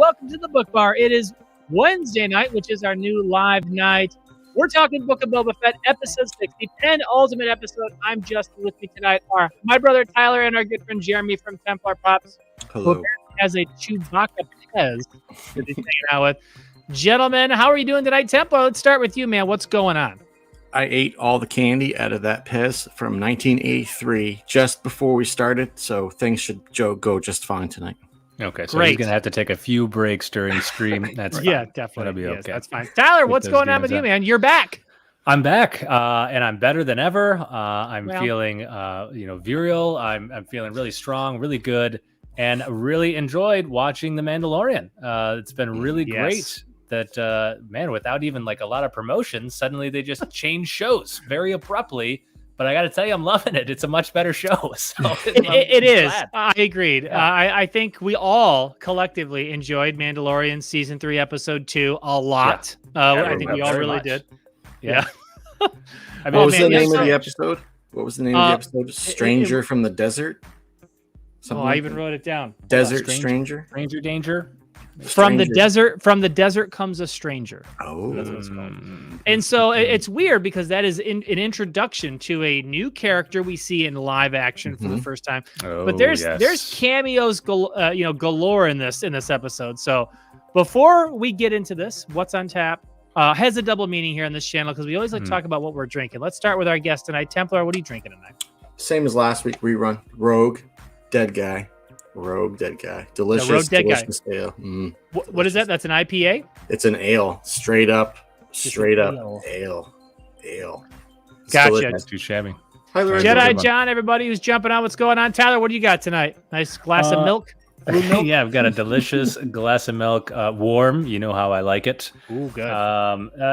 welcome to the Book Bar. It is Wednesday night, which is our new live night. We're talking Book of Boba Fett, episode 60, penultimate episode. I'm Justin. With me tonight are my brother Tyler and our good friend Jeremy from Templar Pops. Hello. Who has a Chewbacca Pez that he's hanging out with. Gentlemen, how are you doing tonight? Templar, let's start with you, man. What's going on? I ate all the candy out of that Pez from 1983 just before we started, so things should go just fine tonight. Okay, so he's going to have to take a few breaks during stream. That's fine. Yeah, definitely. That'll be okay. Yes, that's fine. Tyler, what's going on with you, man? You're back. I'm back, and I'm better than ever. I'm feeling, virile. I'm feeling really strong, really good, and really enjoyed watching The Mandalorian. It's been really great that, man, without even like a lot of promotions, suddenly they just changed shows very abruptly. But I got to tell you, I'm loving it. It's a much better show. So it is. I agreed. Yeah. I think we all collectively enjoyed Mandalorian Season 3, Episode 2 a lot. Yeah. I think we all really did. Yeah. I mean, what was the name of the episode? What was the name of the episode? Stranger from the Desert? Something I even wrote it down. Desert Stranger? Stranger Danger? From the desert comes a stranger. Oh, that's what it's called. And so it's weird because that is an introduction to a new character we see in live action for the first time. But there's cameos galore in this episode. So before we get into this, what's on tap has a double meaning here on this channel because we always like to talk about what we're drinking. Let's start with our guest tonight. Templar, what are you drinking tonight? Same as last week. Rerun. Rogue Dead Guy. Delicious ale. What is that? That's an IPA? It's an ale. Straight up ale. Gotcha. That's too shabby. Jedi John, everybody who's jumping on, what's going on? Tyler, what do you got tonight? Nice glass of milk? Yeah, I've got a delicious glass of milk, warm. You know how I like it. Ooh, good.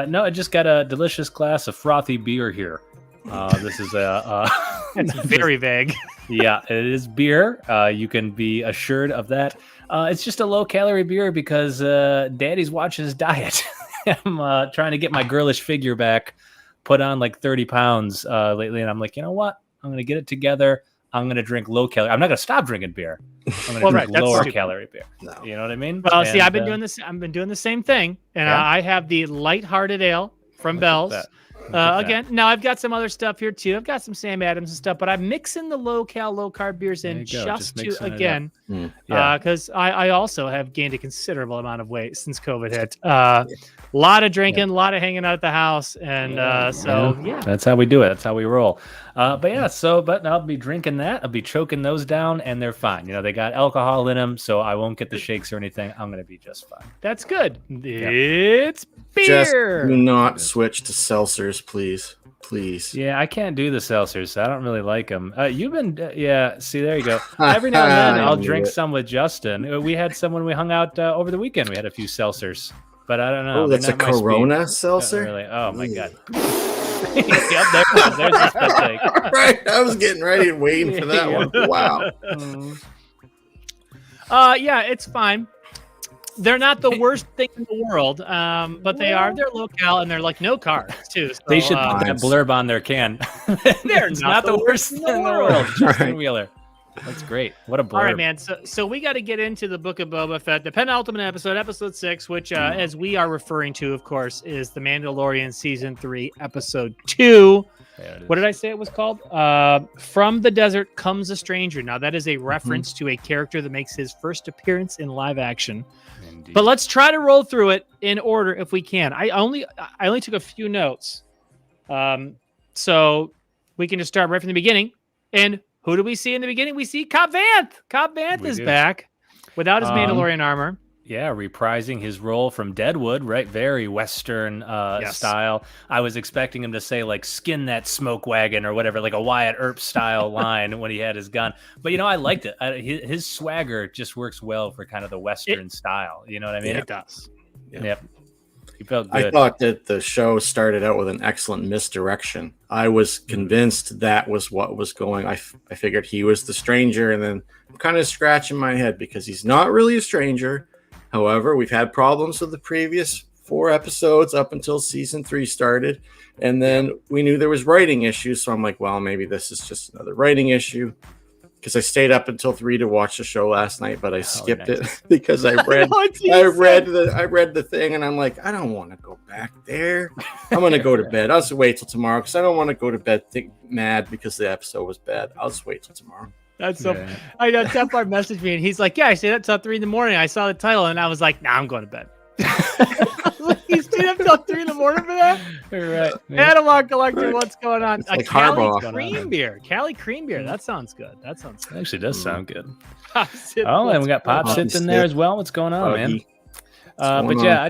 No, I just got a delicious glass of frothy beer here. This is it's very vague. Yeah, it is beer. You can be assured of that. It's just a low-calorie beer because Daddy's watching his diet. I'm trying to get my girlish figure back, put on like 30 pounds lately, and I'm like, you know what? I'm going to get it together. I'm going to drink low-calorie. I'm not going to stop drinking beer. I'm going to drink lower-calorie beer. No. You know what I mean? Well, see, I've been doing this. I've been doing the same thing, and I have the lighthearted ale from Bell's. Again, now I've got some other stuff here too. I've got some Sam Adams and stuff, but I'm mixing the low-cal, low-carb beers in just to, again, because I also have gained a considerable amount of weight since COVID hit. A lot of drinking, a lot of hanging out at the house, and that's how we do it. That's how we roll. But I'll be drinking that. I'll be choking those down, and they're fine. You know, they got alcohol in them, so I won't get the shakes or anything. I'm going to be just fine. That's good. It's beer. Just do not switch to seltzers, please. Yeah, I can't do the seltzers. I don't really like them. You've been, see, there you go. Every now and then I'll drink some with Justin. We had some when we hung out over the weekend. We had a few seltzers, but I don't know. Oh, that's a Corona seltzer? Really? Oh, my God. Yep, there's this mistake. Right, I was getting ready and waiting for that one. Wow. It's fine. They're not the worst thing in the world, but they're low-cal and they're like no carbs too. So, they should put that blurb on their can. They're not the worst thing in the world. Justin Wheeler. That's great. What a blurb. All right, man. So we got to get into the Book of Boba Fett, the penultimate episode, episode 6, which, as we are referring to, of course, is The Mandalorian Season 3, Episode 2. What did I say it was called? From the Desert Comes a Stranger. Now, that is a reference to a character that makes his first appearance in live action. Indeed. But let's try to roll through it in order if we can. I only took a few notes. So we can just start right from the beginning. And who do we see in the beginning? We see Cad Bane. Cad Bane is back without his Mandalorian armor. Yeah, reprising his role from Deadwood, right? Very Western style. I was expecting him to say, like, skin that smoke wagon or whatever, like a Wyatt Earp style line when he had his gun. But, I liked it. His swagger just works well for kind of the Western style. You know what I mean? It does. Yep. He felt good. I thought that the show started out with an excellent misdirection. I was convinced that was what was going. I figured he was the stranger, and then I'm kind of scratching my head because he's not really a stranger. However, we've had problems with the previous 4 episodes up until season 3 started. And then we knew there was writing issues. So I'm like, well, maybe this is just another writing issue. because I stayed up until 3 to watch the show last night, but I skipped nice. it because I read the thing, and I'm like, I don't want to go back there. I'm gonna go to bed. I'll just wait till tomorrow because I don't want to go to bed mad because the episode was bad. I'll just wait till tomorrow. That's so. Yeah. I know Templar messaged me, and he's like, "Yeah, I stayed up till 3 a.m. I saw the title, and I was like, nah, I'm going to bed." He stayed up till 3 a.m. for that. Right. Analog Collector, what's going on? Like Cali cream beer. Cali cream beer. That sounds good. It actually does sound good. Oh, and we got Pop Sits in there as well. What's going on, man? But yeah, I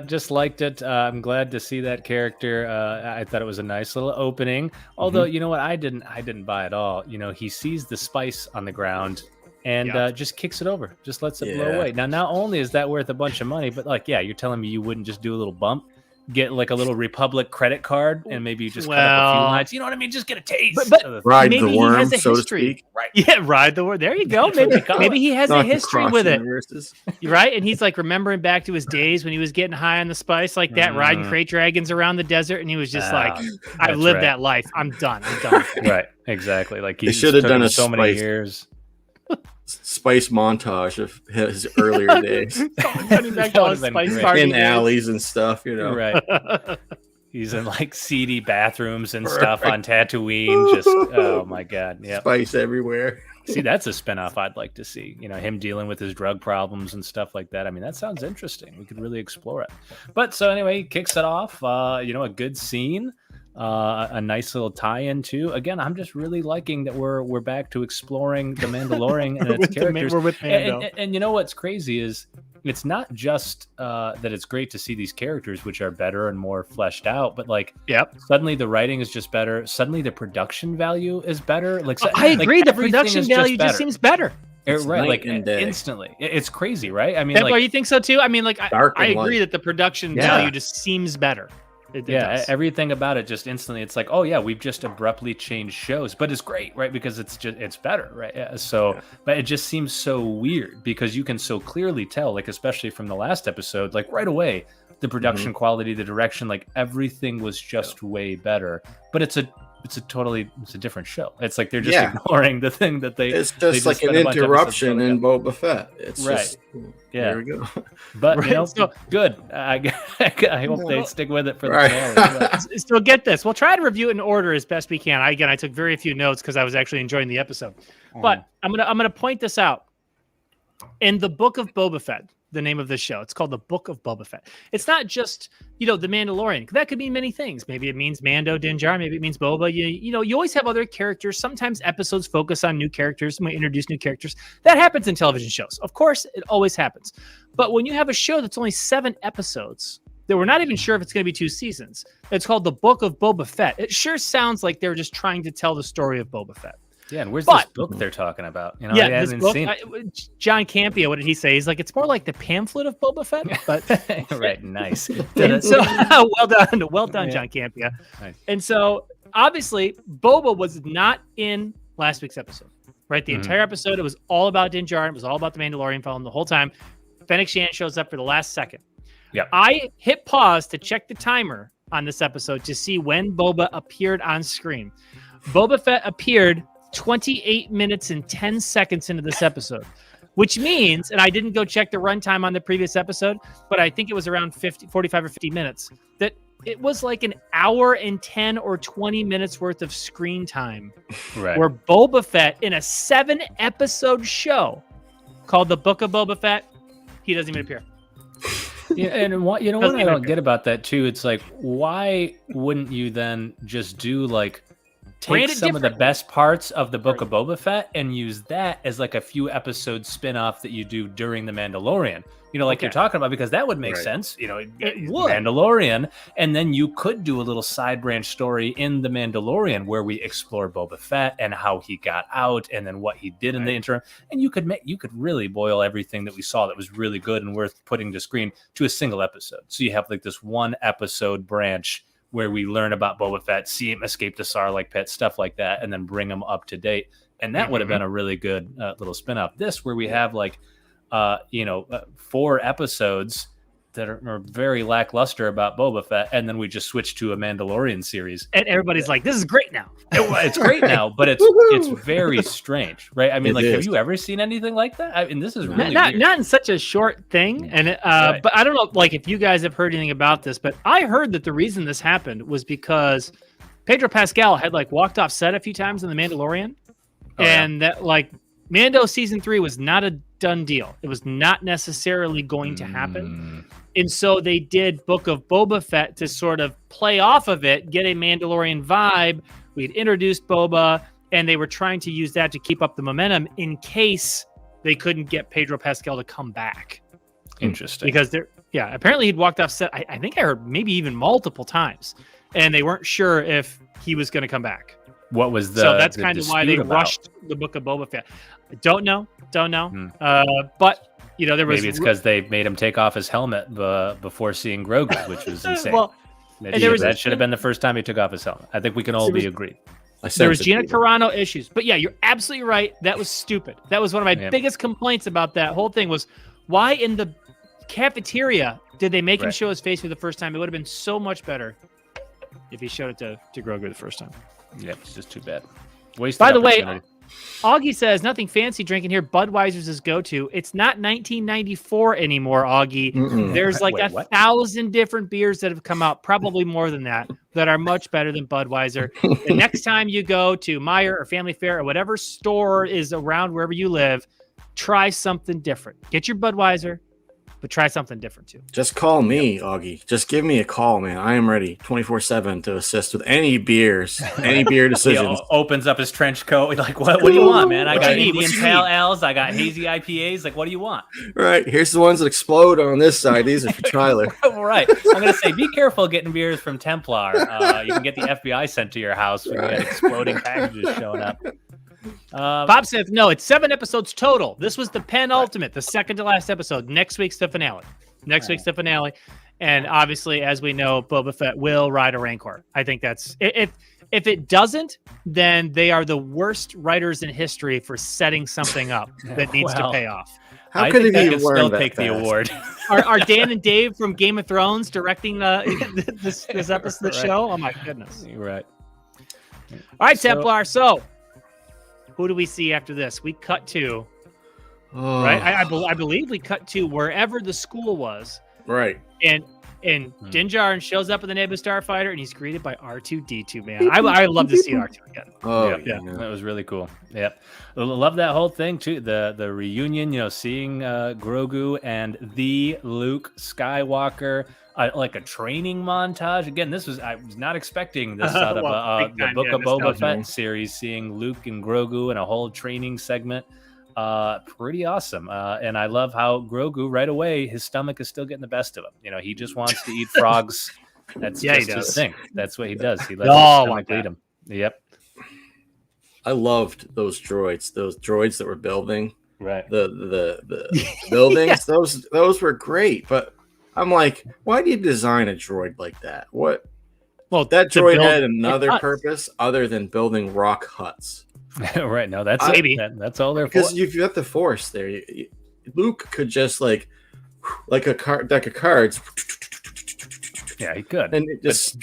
just liked it. I'm glad to see that character. I thought it was a nice little opening. Although, you know what, I didn't buy it all. You know, he sees the spice on the ground and just kicks it over, just lets it blow away. Now, not only is that worth a bunch of money, but like, you're telling me you wouldn't just do a little bump, get like a little Republic credit card, and maybe you just cut up a few lines. You know what I mean? Just get a taste. But ride the worm, so to speak. Right. Yeah, ride the worm. There you go. Maybe he has a history with it. Right? And he's like remembering back to his days when he was getting high on the spice like that, riding crate dragons around the desert, and he was just like, I've lived that life. I'm done. Right. Exactly. Like he should have done so many years. Spice montage of his earlier days. In alleys and stuff, you know. Right. He's in like seedy bathrooms and stuff on Tatooine. Just oh my god, yeah. Spice everywhere. See, that's a spinoff I'd like to see. You know, him dealing with his drug problems and stuff like that. I mean, that sounds interesting. We could really explore it. But so anyway, he kicks it off. You know, a good scene. A nice little tie-in too. Again, I'm just really liking that we're back to exploring the Mandalorian and its characters. We're with Mando. And you know what's crazy is it's not just that it's great to see these characters, which are better and more fleshed out, but like, suddenly the writing is just better. Suddenly the production value is better. Like, I agree, the production value just seems better. Right, like instantly. It's crazy, right? I mean, Templar, you think so too? I mean, like, I agree that the production value just seems better. It does. Everything about it just instantly. It's like, oh yeah, we've just abruptly changed shows, but it's great, right? Because it's better, right? But it just seems so weird because you can so clearly tell, like especially from the last episode, like right away, the production quality, the direction, like everything was just way better. But it's a different show. It's like they're just ignoring the thing that they. It's just like an interruption in Boba Fett. It's right. Just, there we go. But you know, so good. I hope they stick with it for the finale. So get this. We'll try to review it in order as best we can. I took very few notes because I was actually enjoying the episode. But I'm gonna point this out. In the Book of Boba Fett, the name of this show, it's called the Book of Boba Fett. It's not just, the Mandalorian. That could mean many things. Maybe it means Mando, Din Djarin. Maybe it means Boba. You always have other characters. Sometimes episodes focus on new characters. We introduce new characters. That happens in television shows. Of course, it always happens. But when you have a show that's only 7 episodes, that we're not even sure if it's going to be 2 seasons, it's called the Book of Boba Fett. It sure sounds like they're just trying to tell the story of Boba Fett. Yeah, and where's this book they're talking about? This book, John Cameo, what did he say? He's like, it's more like the pamphlet of Boba Fett. But right, nice. And so, well done, John Cameo. Nice. And so, obviously, Boba was not in last week's episode, right? The entire episode, it was all about Din Djarin. It was all about the Mandalorian following the whole time. Fennec Shand shows up for the last second. Yeah, I hit pause to check the timer on this episode to see when Boba appeared on screen. Boba Fett appeared 28 minutes and 10 seconds into this episode, which means, and I didn't go check the runtime on the previous episode, but I think it was around 45 or 50 minutes, that it was like an hour and 10 or 20 minutes worth of screen time where Boba Fett in a 7-episode show called the Book of Boba Fett, he doesn't even appear. Yeah, and what I don't get about that too, it's like, why wouldn't you then just do like take some of the best parts of the Book of Boba Fett and use that as like a few episode spin-off that you do during the Mandalorian, you're talking about, because that would make sense, Mandalorian, and then you could do a little side branch story in the Mandalorian where we explore Boba Fett and how he got out and then what he did in the interim, and you could really boil everything that we saw that was really good and worth putting to screen to a single episode. So you have like this 1 episode branch where we learn about Boba Fett, see him escape the Sarlacc pit, stuff like that, and then bring him up to date. And that would have been a really good little spin-off. This, where we have like, 4 episodes that are very lackluster about Boba Fett, and then we just switch to a Mandalorian series, and everybody's like, "This is great now." It's great now, but it's very strange, right? I mean, have you ever seen anything like that? I mean, this is really not in such a short thing, and but I don't know, like if you guys have heard anything about this, but I heard that the reason this happened was because Pedro Pascal had like walked off set a few times in The Mandalorian, and that like Mando season 3 was not a done deal. It was not necessarily going to happen. And so they did Book of Boba Fett to sort of play off of it, get a Mandalorian vibe. We'd introduced Boba, and they were trying to use that to keep up the momentum in case they couldn't get Pedro Pascal to come back. Interesting. Because apparently he'd walked off set, I think I heard maybe even multiple times, and they weren't sure if he was going to come back. What was so that's kind of why they rushed the Book of Boba Fett. I don't know. But there was maybe it's because they made him take off his helmet before seeing Grogu, which was insane. That should have been the first time he took off his helmet. I think we can all be agreed. There was Gina Carano issues, but yeah, you're absolutely right. That was stupid. That was one of my biggest complaints about that whole thing was why in the cafeteria did they make him show his face for the first time? It would have been so much better if he showed it to Grogu the first time. Yeah, it's just too bad. By the way, Augie says, nothing fancy drinking here. Budweiser's his go-to. It's not 1994 anymore, Augie. There's like 1,000 different beers that have come out, probably more than that are much better than Budweiser. The next time you go to Meijer or Family Fair or whatever store is around wherever you live, try something different. Get your Budweiser, but try something different too. Just call me, Augie. Just give me a call, man. I am ready 24/7 to assist with any beers, any beer decisions. Opens up his trench coat. Like, what do you want, man? I got Indian Pale Ales. I got hazy IPAs. Like, what do you want? Right. Here's the ones that explode on this side. These are for Tyler. Right. I'm going to say, be careful getting beers from Templar. You can get the FBI sent to your house when you get exploding packages showing up. Bob says, no, it's 7 episodes total. This was the penultimate, the second to last episode. Next week's the finale. And obviously, as we know, Boba Fett will ride a Rancor. I think that's if it doesn't, then they are the worst writers in history for setting something up that needs to pay off. How could he still take the award? Are Dan and Dave from Game of Thrones directing this episode show? Oh my goodness! You're right. All right, Templar. So, who do we see after this? We cut to, right? I believe we cut to wherever the school was. Right. And Din Djarin shows up in the Naboo Starfighter, and he's greeted by R2-D2, man. I love to see R2 again. Yeah. That was really cool. Yep. Love that whole thing, too. The reunion, seeing Grogu and the Luke Skywalker. Like a training montage. Again, I was not expecting this out of the Book of Boba Fett series, seeing Luke and Grogu in a whole training segment. Pretty awesome. And I love how Grogu right away, his stomach is still getting the best of him. He just wants to eat frogs. That's just his thing. That's what he does. He lets his stomach lead him. Yep. I loved those droids that were building. Right. The buildings. Those were great, but I'm like, why do you design a droid like that? What? Well, that droid had another purpose other than building rock huts. Right. No, that's that's all they're for. Because you've got the Force there. Luke could just like a deck of cards. Yeah, he could. And it just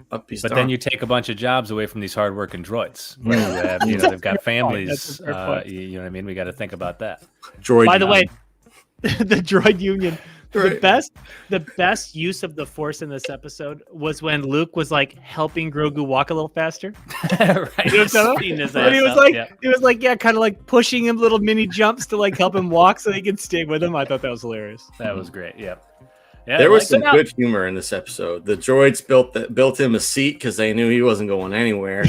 but then you take a bunch of jobs away from these hardworking droids. They've got families. You know what I mean? We got to think about that. Droid. By the way, the droid union. Right. The best use of the Force in this episode was when Luke was like helping Grogu walk a little faster. Right. He was kind of like pushing him little mini jumps to like help him walk so he could stay with him. I thought that was hilarious. That was great. Yeah. There was some good humor in this episode. The droids built him a seat because they knew he wasn't going anywhere.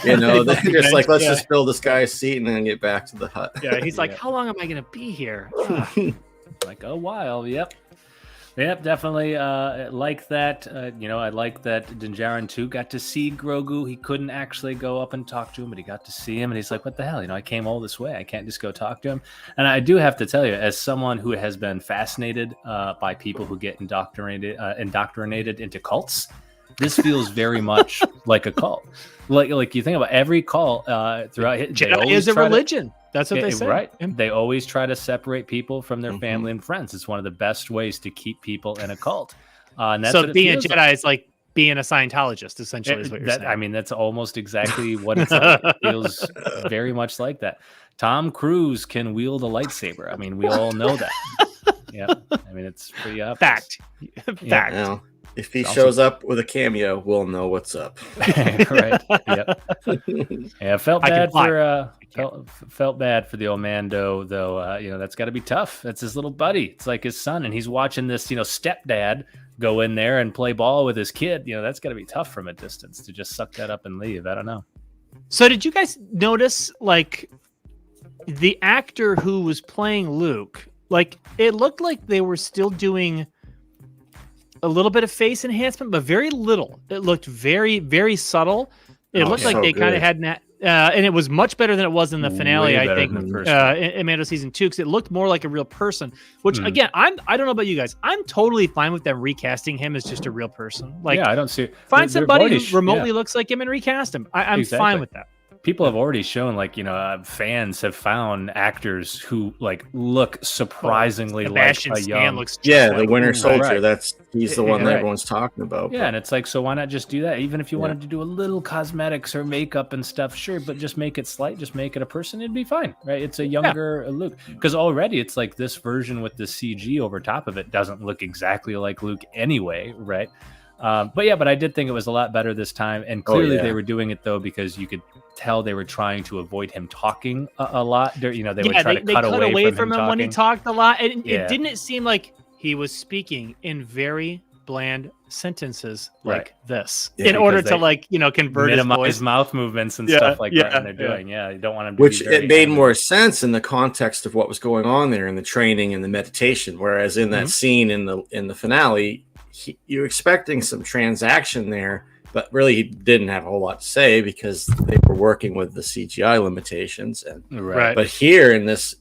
They're just like, let's just build this guy a seat and then get back to the hut. Yeah, he's like, how long am I going to be here? Like a while. Yep, definitely like that. I like that Din Djarin too got to see Grogu. He couldn't actually go up and talk to him, but he got to see him, and he's like, what the hell? I came all this way. I can't just go talk to him. And I do have to tell you, as someone who has been fascinated by people who get indoctrinated into cults, this feels very much like a cult. Like you think about every cult throughout. Jedi is a religion. That's what they say. Right. They always try to separate people from their family and friends. It's one of the best ways to keep people in a cult. And that's so being a Jedi is like being a Scientologist, essentially, is what you're saying. I mean, that's almost exactly what it's like. It feels very much like that. Tom Cruise can wield a lightsaber. I mean, we all know that. Yeah. I mean, it's pretty obvious. Fact. Fact. Now, if he shows up with a cameo, we'll know what's up. Right. Yep. Yeah, felt bad for the old Mando, though. That's got to be tough. That's his little buddy. It's like his son, and he's watching this, stepdad go in there and play ball with his kid. That's got to be tough from a distance to just suck that up and leave. I don't know. So, did you guys notice, like, the actor who was playing Luke? Like, it looked like they were still doing a little bit of face enhancement, but very little. It looked very, very subtle. It looked like they kind of had and it was much better than it was in the finale, I think, in Mando season 2, because it looked more like a real person. Which again, I don't know about you guys, I'm totally fine with them recasting him as just a real person. Like, I don't see. Find somebody who remotely looks like him and recast him. I'm fine with that. People have already shown, fans have found actors who look surprisingly like a young. The Winter Soldier. Right. He's the one that everyone's talking about. Yeah, and it's like, so why not just do that? Even if you wanted to do a little cosmetics or makeup and stuff, sure, but just make it slight, just make it a person, it'd be fine, right? It's a younger Luke, because already it's like this version with the CG over top of it doesn't look exactly like Luke anyway, right? But I did think it was a lot better this time, and clearly they were doing it though because you could tell they were trying to avoid him talking a lot. They would try to cut away from him when he talked a lot, and it didn't seem like he was speaking in very bland sentences like this in order to convert minimize his voice. Mouth movements and stuff like that. And they're doing, you don't want him to. Which it made more sense in the context of what was going on there in the training and the meditation. Whereas in that scene in the finale, you're expecting some transaction there, but really he didn't have a whole lot to say because they were working with the CGI limitations. And but here in this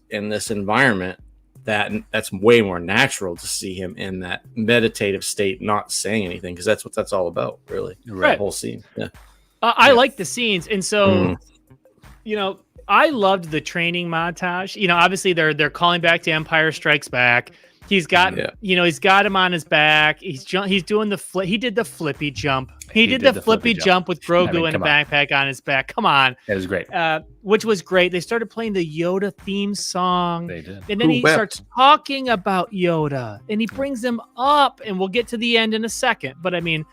environment, that's way more natural to see him in that meditative state, not saying anything, because that's what that's all about, really. The whole scene. I like the scenes, and so I loved the training montage. Obviously they're calling back to Empire Strikes Back. He's got, he's got him on his back. He's doing he did the flippy jump. He did the flippy jump with Grogu and a backpack on his back. Come on. It was great. Which was great. They started playing the Yoda theme song. They did. And then he starts talking about Yoda, and he brings him up, and we'll get to the end in a second. But I mean,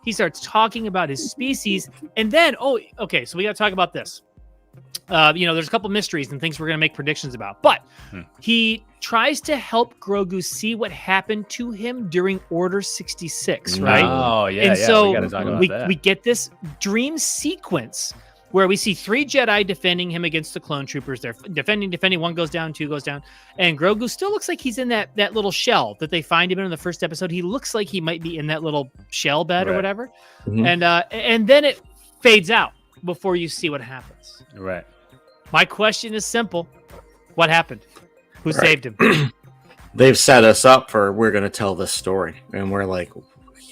he starts talking about his species, and then, so we got to talk about this. There's a couple mysteries and things we're going to make predictions about, but he tries to help Grogu see what happened to him during Order 66, right? Oh, yeah. And so we got to talk about that. We get this dream sequence where we see 3 Jedi defending him against the clone troopers. They're defending. One goes down, 2 goes down. And Grogu still looks like he's in that little shell that they find him in the first episode. He looks like he might be in that little shell bed or whatever. And then it fades out before you see what happens. Right. My question is simple. What happened? Who saved him? They've set us up for, we're going to tell this story. And we're like,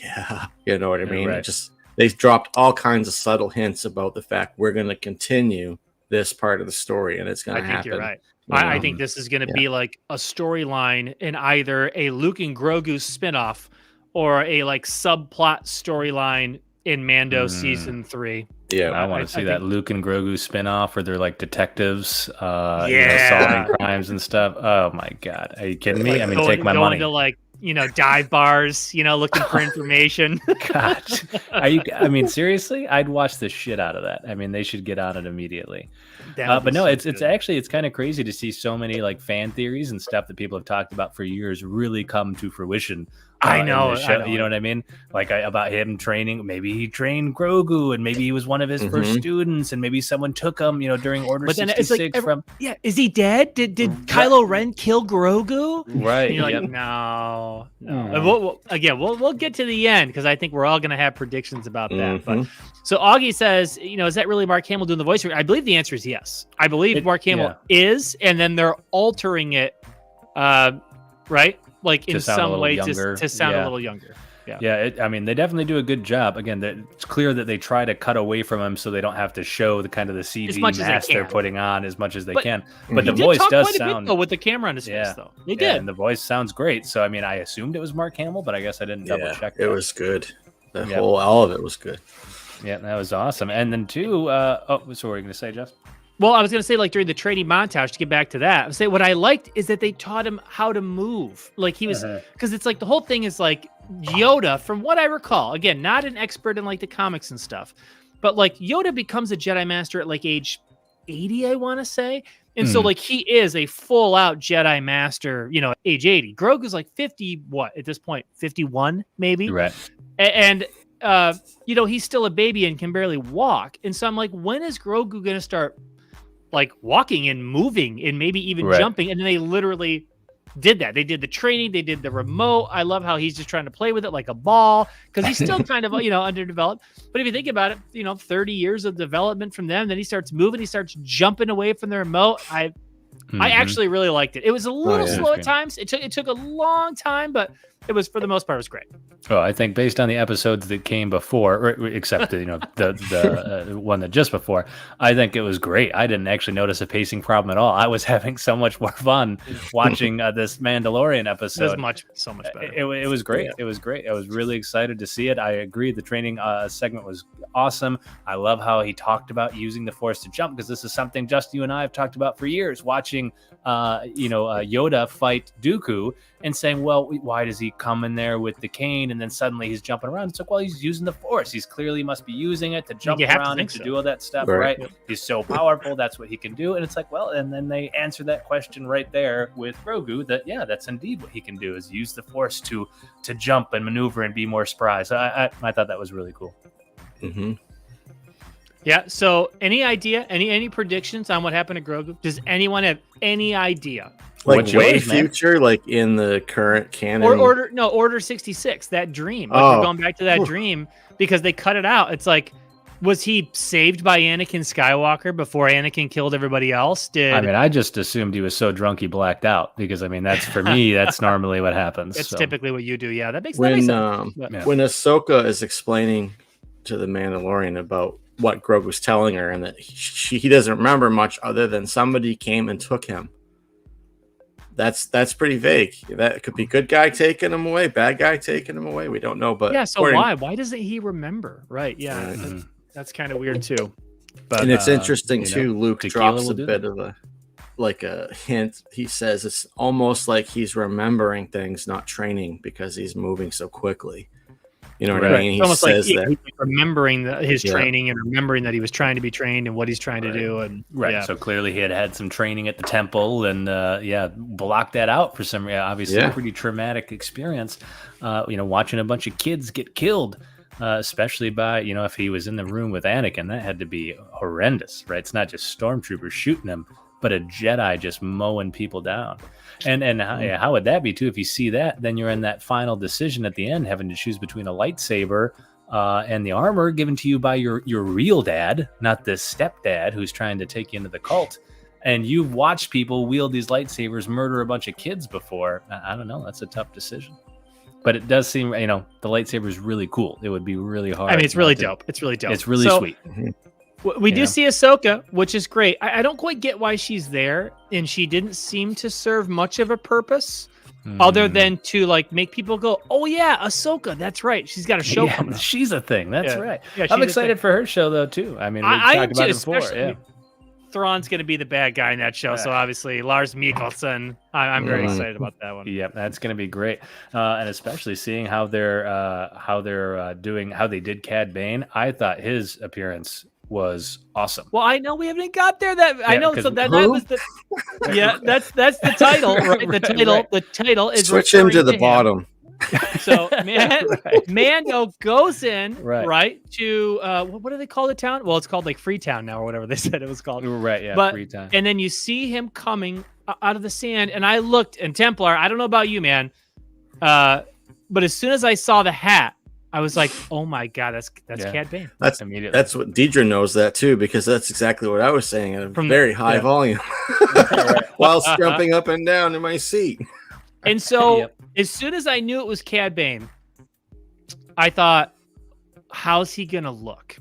yeah, you know what I mean? Right. They've dropped all kinds of subtle hints about the fact we're going to continue this part of the story, and it's going to happen. I think you're right. I think this is going to be like a storyline in either a Luke and Grogu spinoff or a subplot storyline in Mando season 3. Yeah, I want to see that Luke and Grogu spinoff where they're like detectives, solving crimes and stuff. Oh my god, are you kidding me? I mean, take my money. Going to dive bars, looking for information. Gosh, I mean, seriously, I'd watch the shit out of that. I mean, they should get on it immediately. But no, it's kind of crazy to see so many fan theories and stuff that people have talked about for years really come to fruition. I know. You know what I mean? About him training. Maybe he trained Grogu, and maybe he was one of his first students, and maybe someone took him, during Order 66 from. Yeah, is he dead? Did Kylo Ren kill Grogu? Right. And you're no. We'll get to the end because I think we're all going to have predictions about that. But so Augie says, is that really Mark Hamill doing the voice? I believe the answer is yes. I believe Mark Hamill is, and then they're altering it, right? In some way to sound a little younger. I mean, they definitely do a good job. Again, it's clear that they try to cut away from him so they don't have to show the kind of the CG mask they're putting on as much as they can. But the voice does sound with the camera on his face, though. They did, and the voice sounds great. So I mean, I assumed it was Mark Hamill, but I guess I didn't double check. It was good. All of it was good. Yeah, that was awesome. And then too, so what were you going to say, Jeff? Well, I was going to say, like, during the training montage, to get back to that, I would say what I liked is that they taught him how to move. Like, he was, because it's like the whole thing is like Yoda, from what I recall, again, not an expert in like the comics and stuff, but like Yoda becomes a Jedi Master at like age 80, I want to say. And so like he is a full out Jedi Master, you know, age 80. Grogu's like 50, what, at this point, 51, maybe? Right. And you know, he's still a baby and can barely walk. And so I'm like, when is Grogu going to start like walking and moving and maybe even jumping? And then they literally did that. They did the training. They did the remote. I love how he's just trying to play with it like a ball because he's still kind of, you know, underdeveloped. But if you think about it, you know, 30 years of development from them, then he starts moving. He starts jumping away from the remote. I actually really liked it. It was a little slow at times. It took a long time, but it was, for the most part, it was great. Oh, I think based on the episodes that came before, except you know the one that just before, I think it was great. I didn't actually notice a pacing problem at all. I was having so much more fun watching this Mandalorian episode. It was so much better. It was great. It was great. I was really excited to see it. I agree. The training segment was awesome. I love how he talked about using the Force to jump, because this is something just you and I have talked about for years. Watching Yoda fight Dooku and saying, well, why does he come in there with the cane and then suddenly he's jumping around? It's like, well, he's using the Force. He's clearly must be using it to jump around and to do all that stuff, right? He's so powerful. That's what he can do. And it's like, well, and then they answer that question right there with Grogu that, yeah, that's indeed what he can do, is use the Force to jump and maneuver and be more spry. So I thought that was really cool. Mm-hmm. Yeah. So any idea, any predictions on what happened to Grogu? Does anyone have any idea? Like way future, like in the current canon, or Order 66, that dream. Like we're going back to that dream because they cut it out. It's like, was he saved by Anakin Skywalker before Anakin killed everybody else? I mean, I just assumed he was so drunk he blacked out, because I mean, that's for me, that's normally what happens. That's typically what you do. Yeah, that makes sense. Yeah. When Ahsoka is explaining to the Mandalorian about what Grogu's telling her, and that he doesn't remember much other than somebody came and took him. That's pretty vague. That could be good guy taking him away, bad guy taking him away. We don't know, but yeah. So why doesn't he remember? Right? Yeah, that's kind of weird too. But and it's interesting too. Luke drops a bit of a hint. He says it's almost like he's remembering things, not training, because he's moving so quickly. You know what I mean? He almost says like he's remembering his training and remembering that he was trying to be trained and what he's trying to do. And so clearly he had some training at the temple, and blocked that out for some obviously a pretty traumatic experience. Watching a bunch of kids get killed, especially by if he was in the room with Anakin, that had to be horrendous, right? It's not just stormtroopers shooting him, but a Jedi just mowing people down. And how would that be too? If you see that, then you're in that final decision at the end, having to choose between a lightsaber and the armor given to you by your real dad, not this stepdad who's trying to take you into the cult. And you've watched people wield these lightsabers murder a bunch of kids before. I don't know. That's a tough decision. But it does seem, the lightsaber is really cool. It would be really hard. I mean, it's really dope. It's really dope. It's really sweet. We do see Ahsoka, which is great. I don't quite get why she's there, and she didn't seem to serve much of a purpose other than to make people go, "Oh yeah, Ahsoka, that's right. She's got a show coming up. She's a thing. That's right." Yeah, I'm excited for her show though too. I mean, we've talked about it before. Yeah. Thrawn's going to be the bad guy in that show, so obviously Lars Mikkelsen. I'm very excited about that one. Yep, that's going to be great, and especially seeing how they're doing, how they did Cad Bane. I thought his appearance was awesome. Well, I know we haven't got there. I know, so that was the that's the title, right? The title is switch him to the bottom. So Mando goes in right to what do they call the town? Well, it's called Freetown now, or whatever they said it was called. Right, yeah, Freetown. And then you see him coming out of the sand, and I looked, and Templar, I don't know about you, man, but as soon as I saw the hat, I was like, "Oh my god, that's Cad Bane." That's what Deidre knows that too, because that's exactly what I was saying at a very high volume, whilst jumping up and down in my seat. And so, as soon as I knew it was Cad Bane, I thought, how's he gonna look?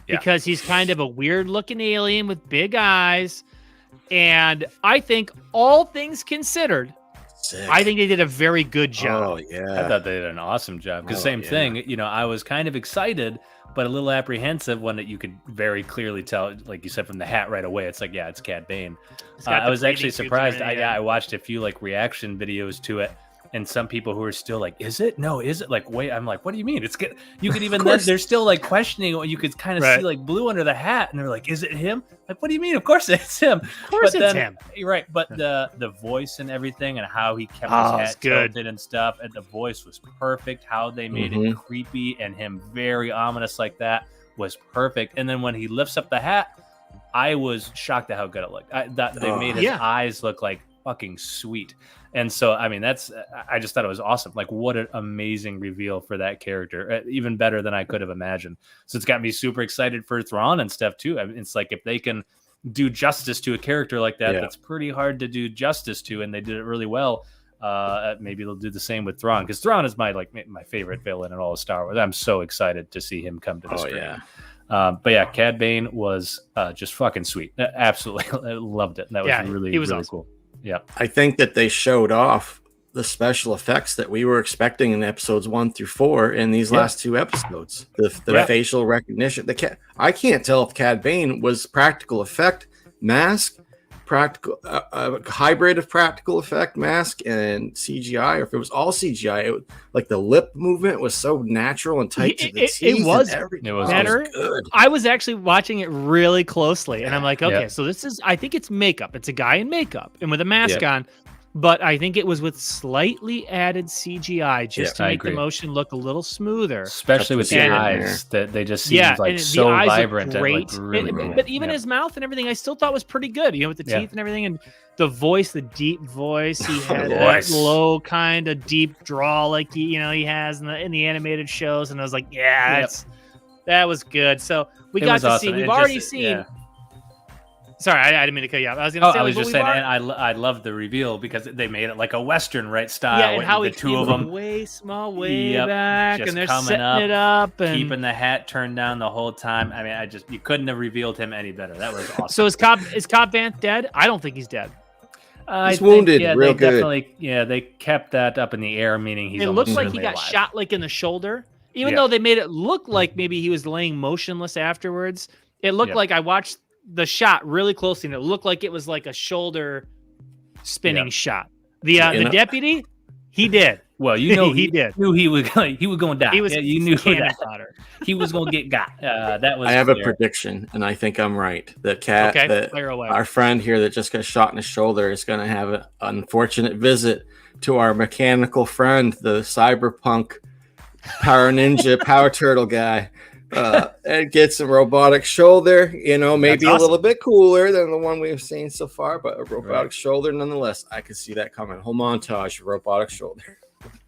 Because he's kind of a weird looking alien with big eyes. And I think all things considered, I think they did a very good job. Oh, yeah. I thought they did an awesome job. Because same thing, you know, I was kind of excited, but a little apprehensive when you could very clearly tell, like you said, from the hat right away. It's like, yeah, it's Cad Bane. I was actually surprised. I watched a few like reaction videos to it. And some people who are still like, is it? No, is it? Like, wait, I'm like, what do you mean? It's good. You could even then, they're still like questioning. You could kind of see like blue under the hat, and they're like, is it him? Like, what do you mean? Of course it's him. Of course it's him. You're right. But the voice and everything, and how he kept his hat tilted and stuff, and the voice was perfect. How they made it creepy and him very ominous like that was perfect. And then when he lifts up the hat, I was shocked at how good it looked. They made his eyes look like fucking sweet. And so, I mean, I just thought it was awesome. Like, what an amazing reveal for that character. Even better than I could have imagined. So it's got me super excited for Thrawn and stuff, too. I mean, it's like if they can do justice to a character like that, that's pretty hard to do justice to, and they did it really well. Maybe they'll do the same with Thrawn, because Thrawn is my favorite villain in all of Star Wars. I'm so excited to see him come to the screen. Yeah. But yeah, Cad Bane was just fucking sweet. Absolutely. I loved it. That was really awesome. Cool. Yeah, I think that they showed off the special effects that we were expecting in episodes 1 through 4 in these last 2 episodes. The facial recognition. I can't tell if Cad Bane was practical effect mask, practical hybrid of practical effect mask and CGI, or if it was all CGI. Like the lip movement was so natural and tight to the teeth. It was better. Good. I was actually watching it really closely, and I'm like, okay, so this is, I think it's makeup. It's a guy in makeup and with a mask on, but I think it was with slightly added CGI just to make the motion look a little smoother, especially with the eyes that they just seem like so vibrant and like really cool. But even his mouth and everything, I still thought was pretty good. You know, with the teeth and everything, and the voice, the deep voice. He had that low kind of deep drawl like he has in the animated shows, and I was like, that was good. So we got to see. We've already seen. Sorry, I didn't mean to cut you off. I was going to say. I was just saying, and I love the reveal because they made it like a Western style. Yeah, and how the two of them way small, way back, and they're setting it up and keeping the hat turned down the whole time. I mean, you couldn't have revealed him any better. That was awesome. So is Cobb Vanth dead? I don't think he's dead. He's wounded. Real good. Definitely, they kept that up in the air, meaning he's. It looked like he got shot like in the shoulder, even though they made it look like maybe he was laying motionless afterwards. It looked like I watched the shot really closely, and it looked like it was like a shoulder spinning shot. The deputy, he did. Well, he did. Knew he was going to die. You knew that. He was going to get got. That was. I have a prediction, and I think I'm right. That our friend here that just got shot in the shoulder is going to have an unfortunate visit to our mechanical friend, the cyberpunk power ninja power turtle guy. And get some robotic shoulder, maybe a little bit cooler than the one we've seen so far, but a robotic shoulder nonetheless. I could see that coming. Whole montage of robotic shoulder.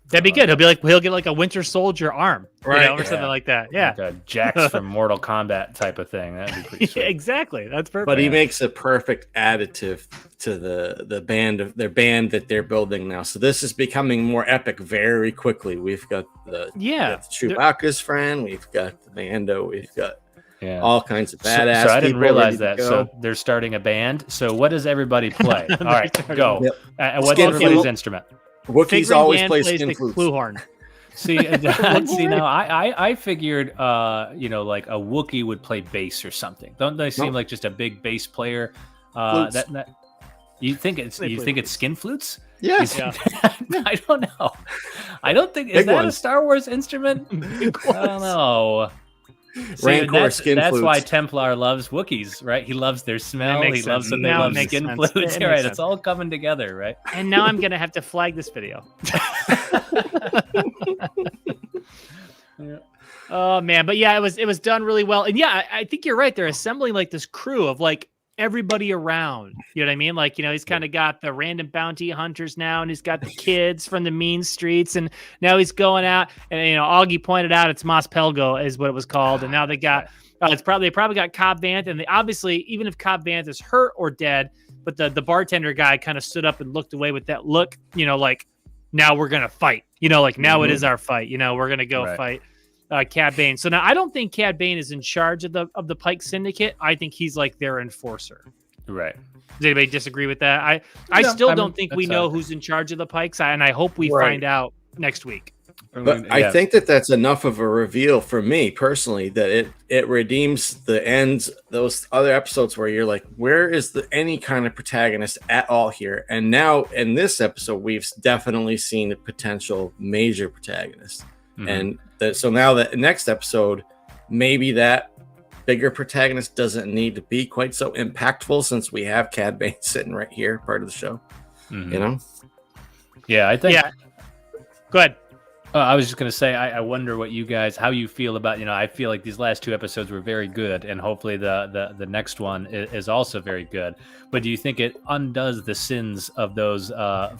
That'd be good. He'll get like a Winter Soldier arm, or something like that. Yeah, like a Jax from Mortal Kombat type of thing. That'd be pretty sweet. Exactly. That's perfect. But he makes a perfect additive to the band that they're building now. So this is becoming more epic very quickly. We've got the Chewbacca's friend. We've got the Mando. We've got all kinds of badass. So I didn't realize that. So they're starting a band. So what does everybody play? All right, go. What's his instrument? Wookiees always play skin flutes. Clue horn. See now I figured like a Wookiee would play bass or something. Don't they seem like just a big bass player? You think it's skin flutes? Yes. I don't know. I don't think is that a Star Wars instrument? I don't know. That's why Templar loves Wookiees, right? He loves their smell. He loves that they love skin flutes. Right, it's all coming together, right? And now I'm gonna have to flag this video. Oh man, but it was done really well, and I think you're right. They're assembling like this crew of like everybody around. You know what I mean? Like, he's kind of got the random bounty hunters now, and he's got the kids from the mean streets, and now he's going out. And Augie pointed out it's Mos Pelgo is what it was called, and now they got they probably got Cobb Vanth, and they obviously, even if Cobb Vanth is hurt or dead, but the bartender guy kind of stood up and looked away with that look, like now we're gonna fight. Like now it is our fight. We're gonna go fight. Cad Bane. So now I don't think Cad Bane is in charge of the Pike Syndicate. I think he's like their enforcer. Right. Does anybody disagree with that? I still don't think we know who's in charge of the Pikes, and I hope we find out next week. But I think that's enough of a reveal for me personally that it redeems the ends, those other episodes where you're like, where is any kind of protagonist at all here? And now in this episode, we've definitely seen a potential major protagonist. And so now the next episode, maybe that bigger protagonist doesn't need to be quite so impactful since we have Cad Bane sitting right here, part of the show. You know? Yeah, I think. Yeah. Go ahead. I was just going to say, I wonder how you feel about, I feel like these last 2 episodes were very good, and hopefully the next one is also very good. But do you think it undoes the sins of those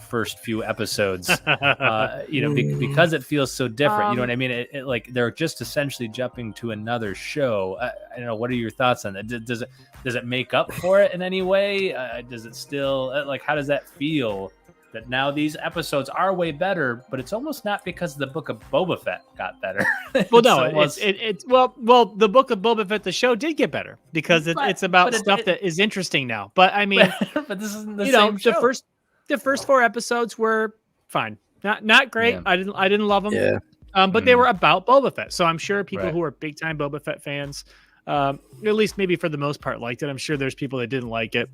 first few episodes? Because it feels so different. You know what I mean? It like they're just essentially jumping to another show. I don't know. What are your thoughts on that? Does it make up for it in any way? Does it still how does that feel? That now these episodes are way better, but it's almost not because the Book of Boba Fett got better. Well, no, well, the Book of Boba Fett, the show did get better because it's about stuff that is interesting now. But I mean, but this isn't the same show. The first 4 episodes were fine, not great. Yeah. I didn't love them. Yeah. But they were about Boba Fett, so I'm sure people who are big time Boba Fett fans, at least maybe for the most part, liked it. I'm sure there's people that didn't like it.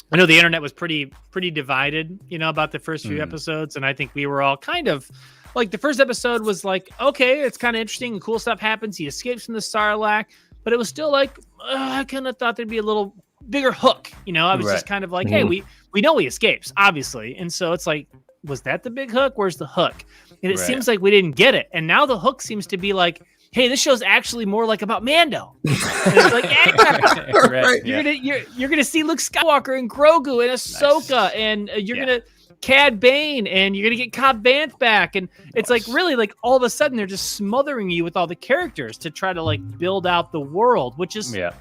I know the internet was pretty divided, about the first few episodes. And I think we were all kind of like, the first episode was like, okay, it's kind of interesting and cool stuff happens. He escapes from the Sarlacc, but it was still like, I kind of thought there'd be a little bigger hook. I was just kind of like, hey, we know he escapes, obviously. And so it's like, was that the big hook? Where's the hook? And it seems like we didn't get it. And now the hook seems to be like, hey, this show's actually more like about Mando. And it's like, you're gonna see Luke Skywalker and Grogu and Ahsoka, and you're gonna Cad Bane, and you're gonna get Cobb Vanth back, and it's like really like all of a sudden they're just smothering you with all the characters to try to like build out the world, which is good.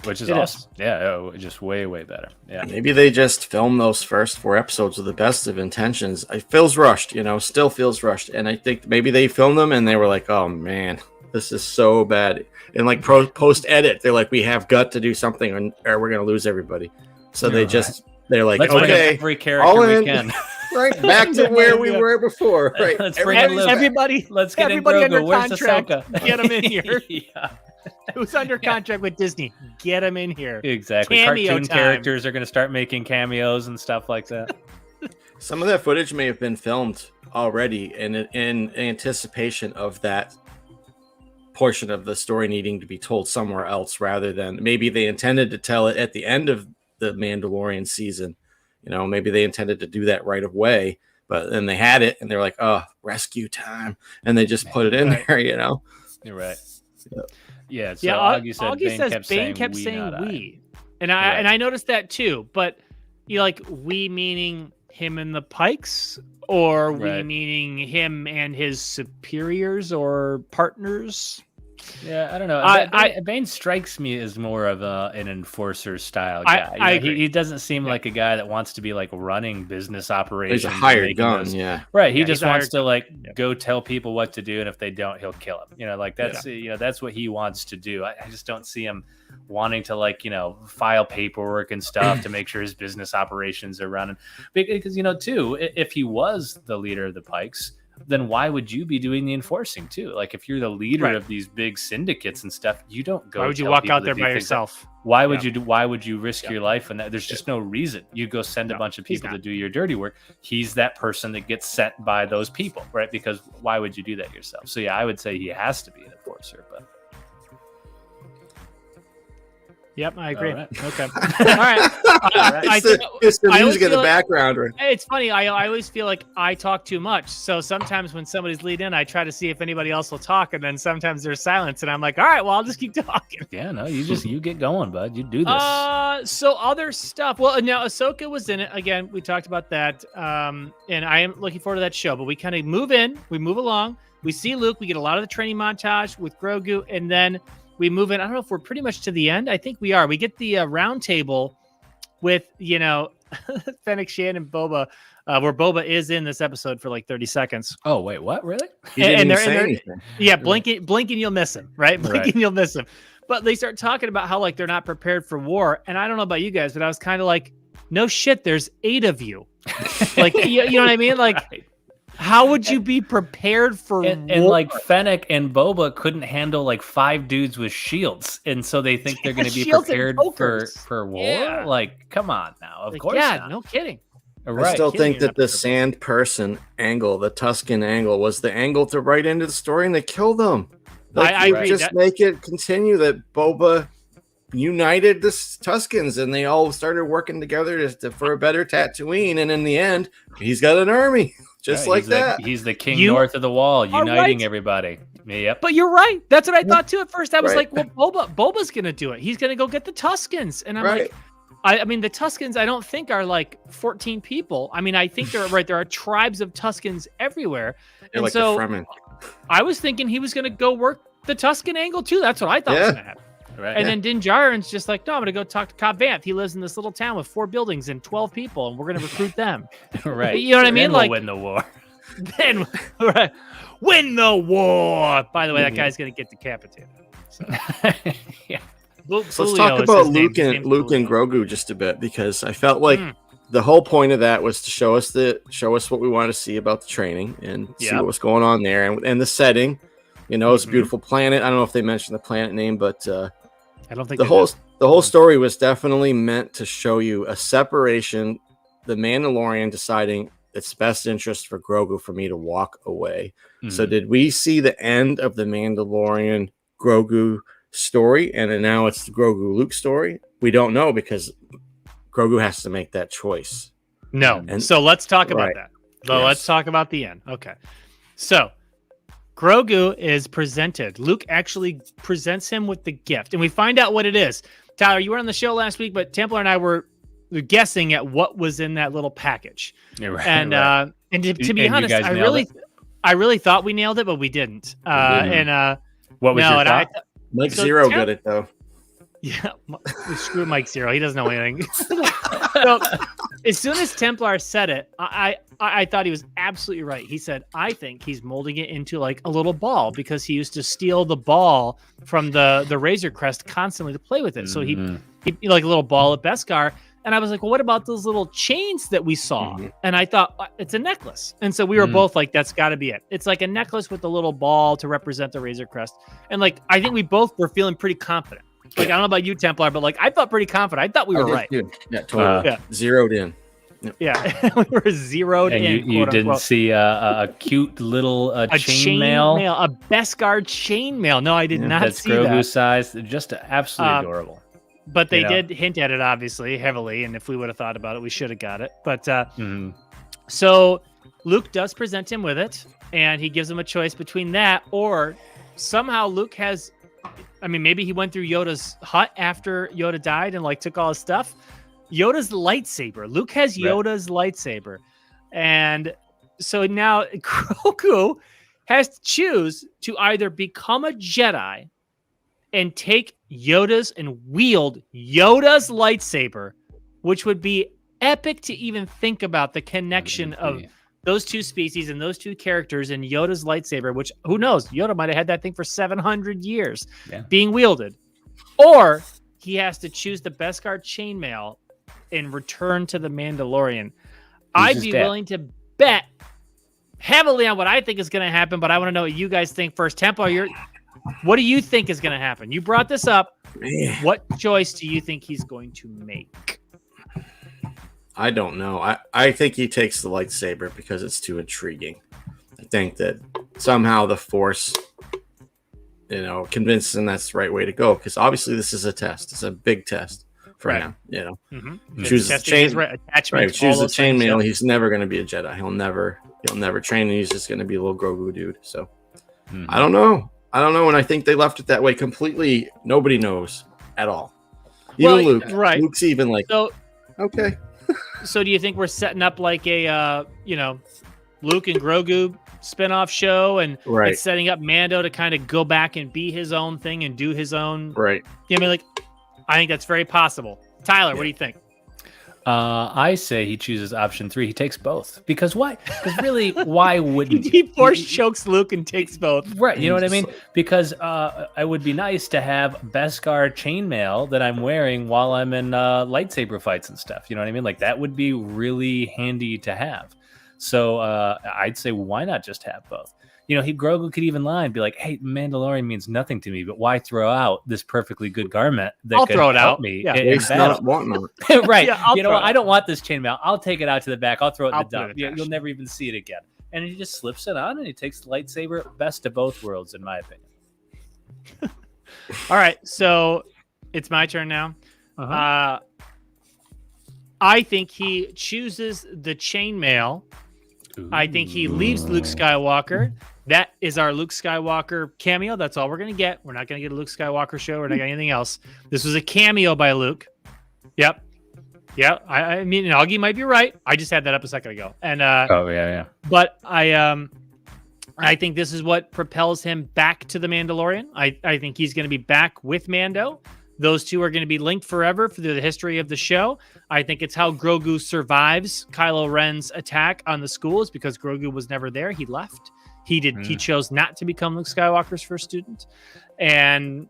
Which is awesome. Yeah, just way, way better. Yeah. Maybe they just filmed those first 4 episodes with the best of intentions. It feels rushed, still feels rushed. And I think maybe they filmed them and they were like, oh man, this is so bad. And like post edit, they're like, we have got to do something or we're going to lose everybody. So they're like, let's okay, every character we can. Right, back to where we were before. Right. Let's bring in Luke. Let's get everybody in Grogu. under Where's contract. Ahsoka? Get him in here. Yeah. Who's under contract with Disney? Get him in here. Exactly. Cameo Cartoon time. characters are going to start making cameos and stuff like that. Some of that footage may have been filmed already in anticipation of that portion of the story needing to be told somewhere else rather than maybe they intended to tell it at the end of the Mandalorian season. Maybe they intended to do that right away, but then they had it and they're like, oh, rescue time. And they just put it in there, You're right. Yep. Yeah. So Augie says Bane kept saying we. And I noticed that too, but we meaning him and the Pikes, or we meaning him and his superiors or partners? Yeah, I don't know. Bane strikes me as more of an enforcer style guy. I agree. He doesn't seem like a guy that wants to be like running business operations. He's a hired gun, Right. He just wants to go tell people what to do, and if they don't, he'll kill them. That's that's what he wants to do. I just don't see him wanting to file paperwork and stuff to make sure his business operations are running. Because too, if he was the leader of the Pikes, then why would you be doing the enforcing too? Like if you're the leader of these big syndicates and stuff, you don't go. Why would you walk out there by yourself? Why would you why would you risk your life? And there's just no reason. You go send a bunch of people to do your dirty work. He's that person that gets sent by those people, right? Because why would you do that yourself? So I would say he has to be an enforcer, but yep, I agree. All right. Okay. All right. It's the music in the background. It's funny. I always feel like I talk too much. So sometimes when somebody's lead in, I try to see if anybody else will talk, and then sometimes there's silence, and I'm like, all right, well, I'll just keep talking. Yeah, no, you get going, bud. You do this. So other stuff. Well, now Ahsoka was in it again. We talked about that, and I am looking forward to that show. But we kind of move along. We see Luke. We get a lot of the training montage with Grogu, and then we move in. I don't know if we're pretty much to the end. I think we are. We get the round table with, Fennec Shand and Boba where Boba is in this episode for like 30 seconds. Oh, wait, what? Really? He didn't even say anything. Yeah, blinking, you'll miss him, right? Blinking, you'll miss him. But they start talking about how like they're not prepared for war. And I don't know about you guys, but I was kind of like, no shit, there's 8 of you. Like, you know what I mean? Like, right. How would you be prepared for war? And like Fennec and Boba couldn't handle like 5 dudes with shields. And so they think they're going to be prepared for war? Yeah. Like, come on now. Of course not. No kidding. Right. I still think that the sand person angle, the Tusken angle, was the angle to right into the story, and they killed them. Like, I agree. Just make it continue that Boba united the Tuskens, and they all started working together for a better Tatooine. And in the end, he's got an army, just like that. He's the king north of the wall, uniting everybody. Yep. But you're right. That's what I thought too. At first, I was like, "Well, Boba's gonna do it. He's gonna go get the Tuskens." And I'm like, I mean, the Tuskens, I don't think are like 14 people. I mean, I think they're right. There are tribes of Tuskens everywhere, and like so I was thinking he was gonna go work the Tusken angle too. That's what I thought was gonna happen. Right. And then Din Djarin's just like, no, I'm going to go talk to Cad Bane. He lives in this little town with 4 buildings and 12 people, and we're going to recruit them. Right. You know what I mean? Like, we'll win the war. Then win the war. By the way, that guy's going to get decapitated. So. Yeah. So let's talk about Luke and Grogu just a bit, because I felt like the whole point of that was to show us what we want to see about the training and see what was going on there, and the setting. You know, it's a beautiful planet. I don't know if they mentioned the planet name, but I don't think the whole story was definitely meant to show you a separation. The Mandalorian deciding it's best interest for Grogu for me to walk away. So did we see the end of the Mandalorian Grogu story, and now it's the Grogu Luke story? We don't know, because Grogu has to make that choice. No. And so let's talk about that. So let's talk about the end. Okay. So Grogu is presented. Luke actually presents him with the gift, and we find out what it is. Tyler, you were on the show last week, but Templar and I were guessing at what was in that little package. Yeah, right, and to be honest, I really thought we nailed it, but we didn't. And what was your thought? Mike Zero got it though. Yeah, screw Mike Zero. He doesn't know anything. So, as soon as Templar said it, I thought he was absolutely right. He said, I think he's molding it into like a little ball, because he used to steal the ball from the Razor Crest constantly to play with it. So he like a little ball of Beskar. And I was like, well, what about those little chains that we saw? And I thought, it's a necklace. And so we were both like, that's got to be it. It's like a necklace with a little ball to represent the Razor Crest. And like, I think we both were feeling pretty confident. Like, I don't know about you, Templar, but like, I felt pretty confident. I thought we were right. Yeah, totally. Zeroed in. Yep. Yeah, we were zeroed in. And you didn't see a cute little chainmail? A Beskar chainmail. No, I did not see that. That's Grogu size. Just absolutely adorable. But they did hint at it, obviously, heavily. And if we would have thought about it, we should have got it. But so Luke does present him with it, and he gives him a choice between that, or somehow Luke has... I mean, maybe he went through Yoda's hut after Yoda died and like took all his stuff. Yoda's lightsaber. Luke has Yoda's lightsaber. And so now Grogu has to choose to either become a Jedi and take Yoda's and wield Yoda's lightsaber, which would be epic to even think about the connection of those two species and those two characters in Yoda's lightsaber, which who knows? Yoda might have had that thing for 700 years being wielded. Or he has to choose the Beskar chainmail and return to the Mandalorian. I'd be willing to bet heavily on what I think is going to happen, but I want to know what you guys think first. Templar, what do you think is going to happen? You brought this up. What choice do you think he's going to make? I don't know. I think he takes the lightsaber because it's too intriguing. I think that somehow the Force, convinces him that's the right way to go, because obviously this is a test. It's a big test for him. Chooses the chainmail. He's never going to be a Jedi. He'll never train, and he's just going to be a little Grogu dude. So I don't know. And I think they left it that way completely. Nobody knows at all. Even Luke. Right. Luke's even like, okay. So do you think we're setting up like a, Luke and Grogu spinoff show, and it's setting up Mando to kind of go back and be his own thing and do his own? Right. I mean, like, I think that's very possible. Tyler, what do you think? I say he chooses option 3. He takes both. Because why? Because really, why wouldn't he force chokes Luke and takes both? Right. You know what I mean? Because it would be nice to have Beskar chainmail that I'm wearing while I'm in lightsaber fights and stuff. You know what I mean? Like that would be really handy to have. So I'd say, why not just have both? You know, Grogu could even lie and be like, "Hey, Mandalorian means nothing to me, but why throw out this perfectly good garment that I'll could throw it help out. me?" Yeah. In battle? Not wanting Right. Yeah, you know what? I don't want this chainmail. I'll take it out to the back. I'll throw it in the I'll put it dump. in the You'll trash. never even see it again. And he just slips it on and he takes the lightsaber. Best of both worlds, in my opinion. All right, so it's my turn now. Uh-huh. I think he chooses the chainmail. I think he leaves Luke Skywalker. That is our Luke Skywalker cameo. That's all we're going to get. We're not going to get a Luke Skywalker show. We're not getting anything else. This was a cameo by Luke. Yep. Yeah. I mean, Augie might be right. I just had that up a second ago. And yeah. But I think this is what propels him back to the Mandalorian. I think he's going to be back with Mando. Those two are going to be linked forever through the history of the show. I think it's how Grogu survives Kylo Ren's attack on the schools because Grogu was never there. He left. He chose not to become Luke Skywalker's first student. And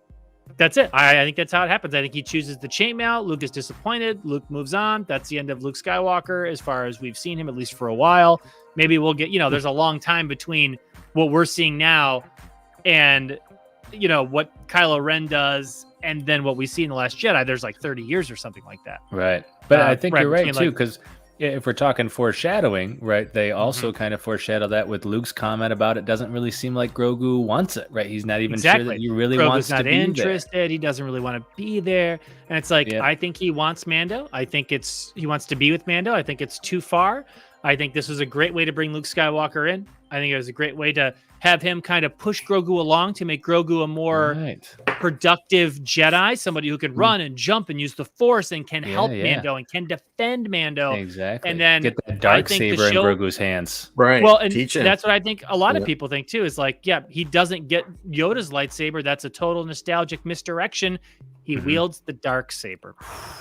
that's it. I think that's how it happens. I think he chooses the chainmail. Luke is disappointed. Luke moves on. That's the end of Luke Skywalker as far as we've seen him, at least for a while. Maybe we'll get, there's a long time between what we're seeing now and, what Kylo Ren does and then what we see in The Last Jedi. There's like 30 years or something like that. Right. But I think you're right, too, like, because if we're talking foreshadowing, right, they also kind of foreshadow that with Luke's comment about it doesn't really seem like Grogu wants it, right? He's not even sure that he really wants to be there. Grogu's not interested. He doesn't really want to be there. And it's like, I think he wants Mando. I think he wants to be with Mando. I think it's too far. I think this was a great way to bring Luke Skywalker in. I think it was a great way to have him kind of push Grogu along to make Grogu a more productive Jedi, somebody who can run and jump and use the Force and can help Mando and can defend Mando. Exactly. And then get that dark saber in Grogu's hands. Right. Well, and that's what I think a lot of people think too, is like, he doesn't get Yoda's lightsaber. That's a total nostalgic misdirection. He wields the dark saber.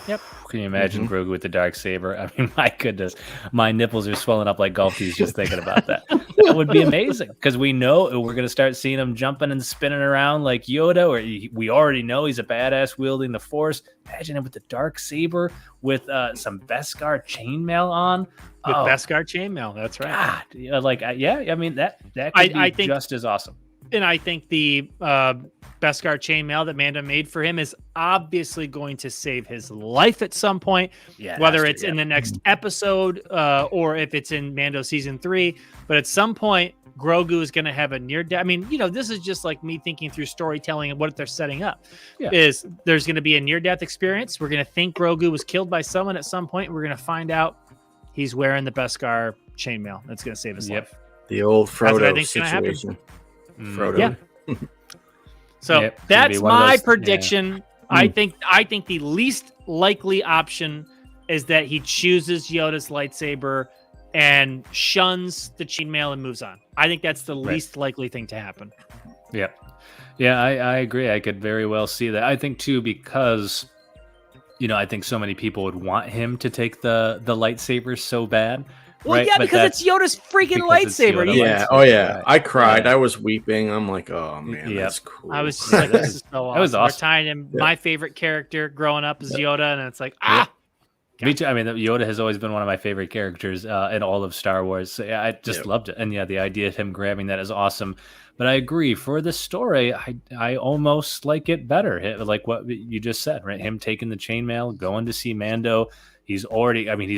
Yep. Can you imagine Grogu with the dark saber? I mean, my goodness, my nipples are swelling up like golf tees just thinking about that. That would be amazing because we know we're going to start seeing him jumping and spinning around like Yoda, or we already know he's a badass wielding the Force. Imagine him with the dark saber with some Beskar chainmail on. With Beskar chainmail, that's right. God, I mean that could be just as awesome. And I think the Beskar chainmail that Mando made for him is obviously going to save his life at some point, whether it's in the next episode or if it's in Mando season 3. But at some point, Grogu is going to have a near death. I mean, this is just like me thinking through storytelling and what they're setting up. Is there's going to be a near death experience. We're going to think Grogu was killed by someone at some point. We're going to find out he's wearing the Beskar chainmail. That's going to save his life. The old Frodo situation. Frodo. Yeah. So that's my prediction. Yeah. I think the least likely option is that he chooses Yoda's lightsaber and shuns the chainmail and moves on. I think that's the least likely thing to happen. Yeah. Yeah, I agree. I could very well see that. I think too, because I think so many people would want him to take the lightsaber so bad. Well, because it's Yoda's freaking lightsaber. Yeah. Oh, yeah. Right. I cried. I was weeping. I'm like, oh, man, that's cool. I was just like, this is so awesome. That was awesome. We're tying him. My favorite character growing up is Yoda, and it's like, Me too. I mean, Yoda has always been one of my favorite characters in all of Star Wars. So, I just loved it. And the idea of him grabbing that is awesome. But I agree. For the story, I almost like it better. Like what you just said, right? Him taking the chainmail, going to see Mando. He's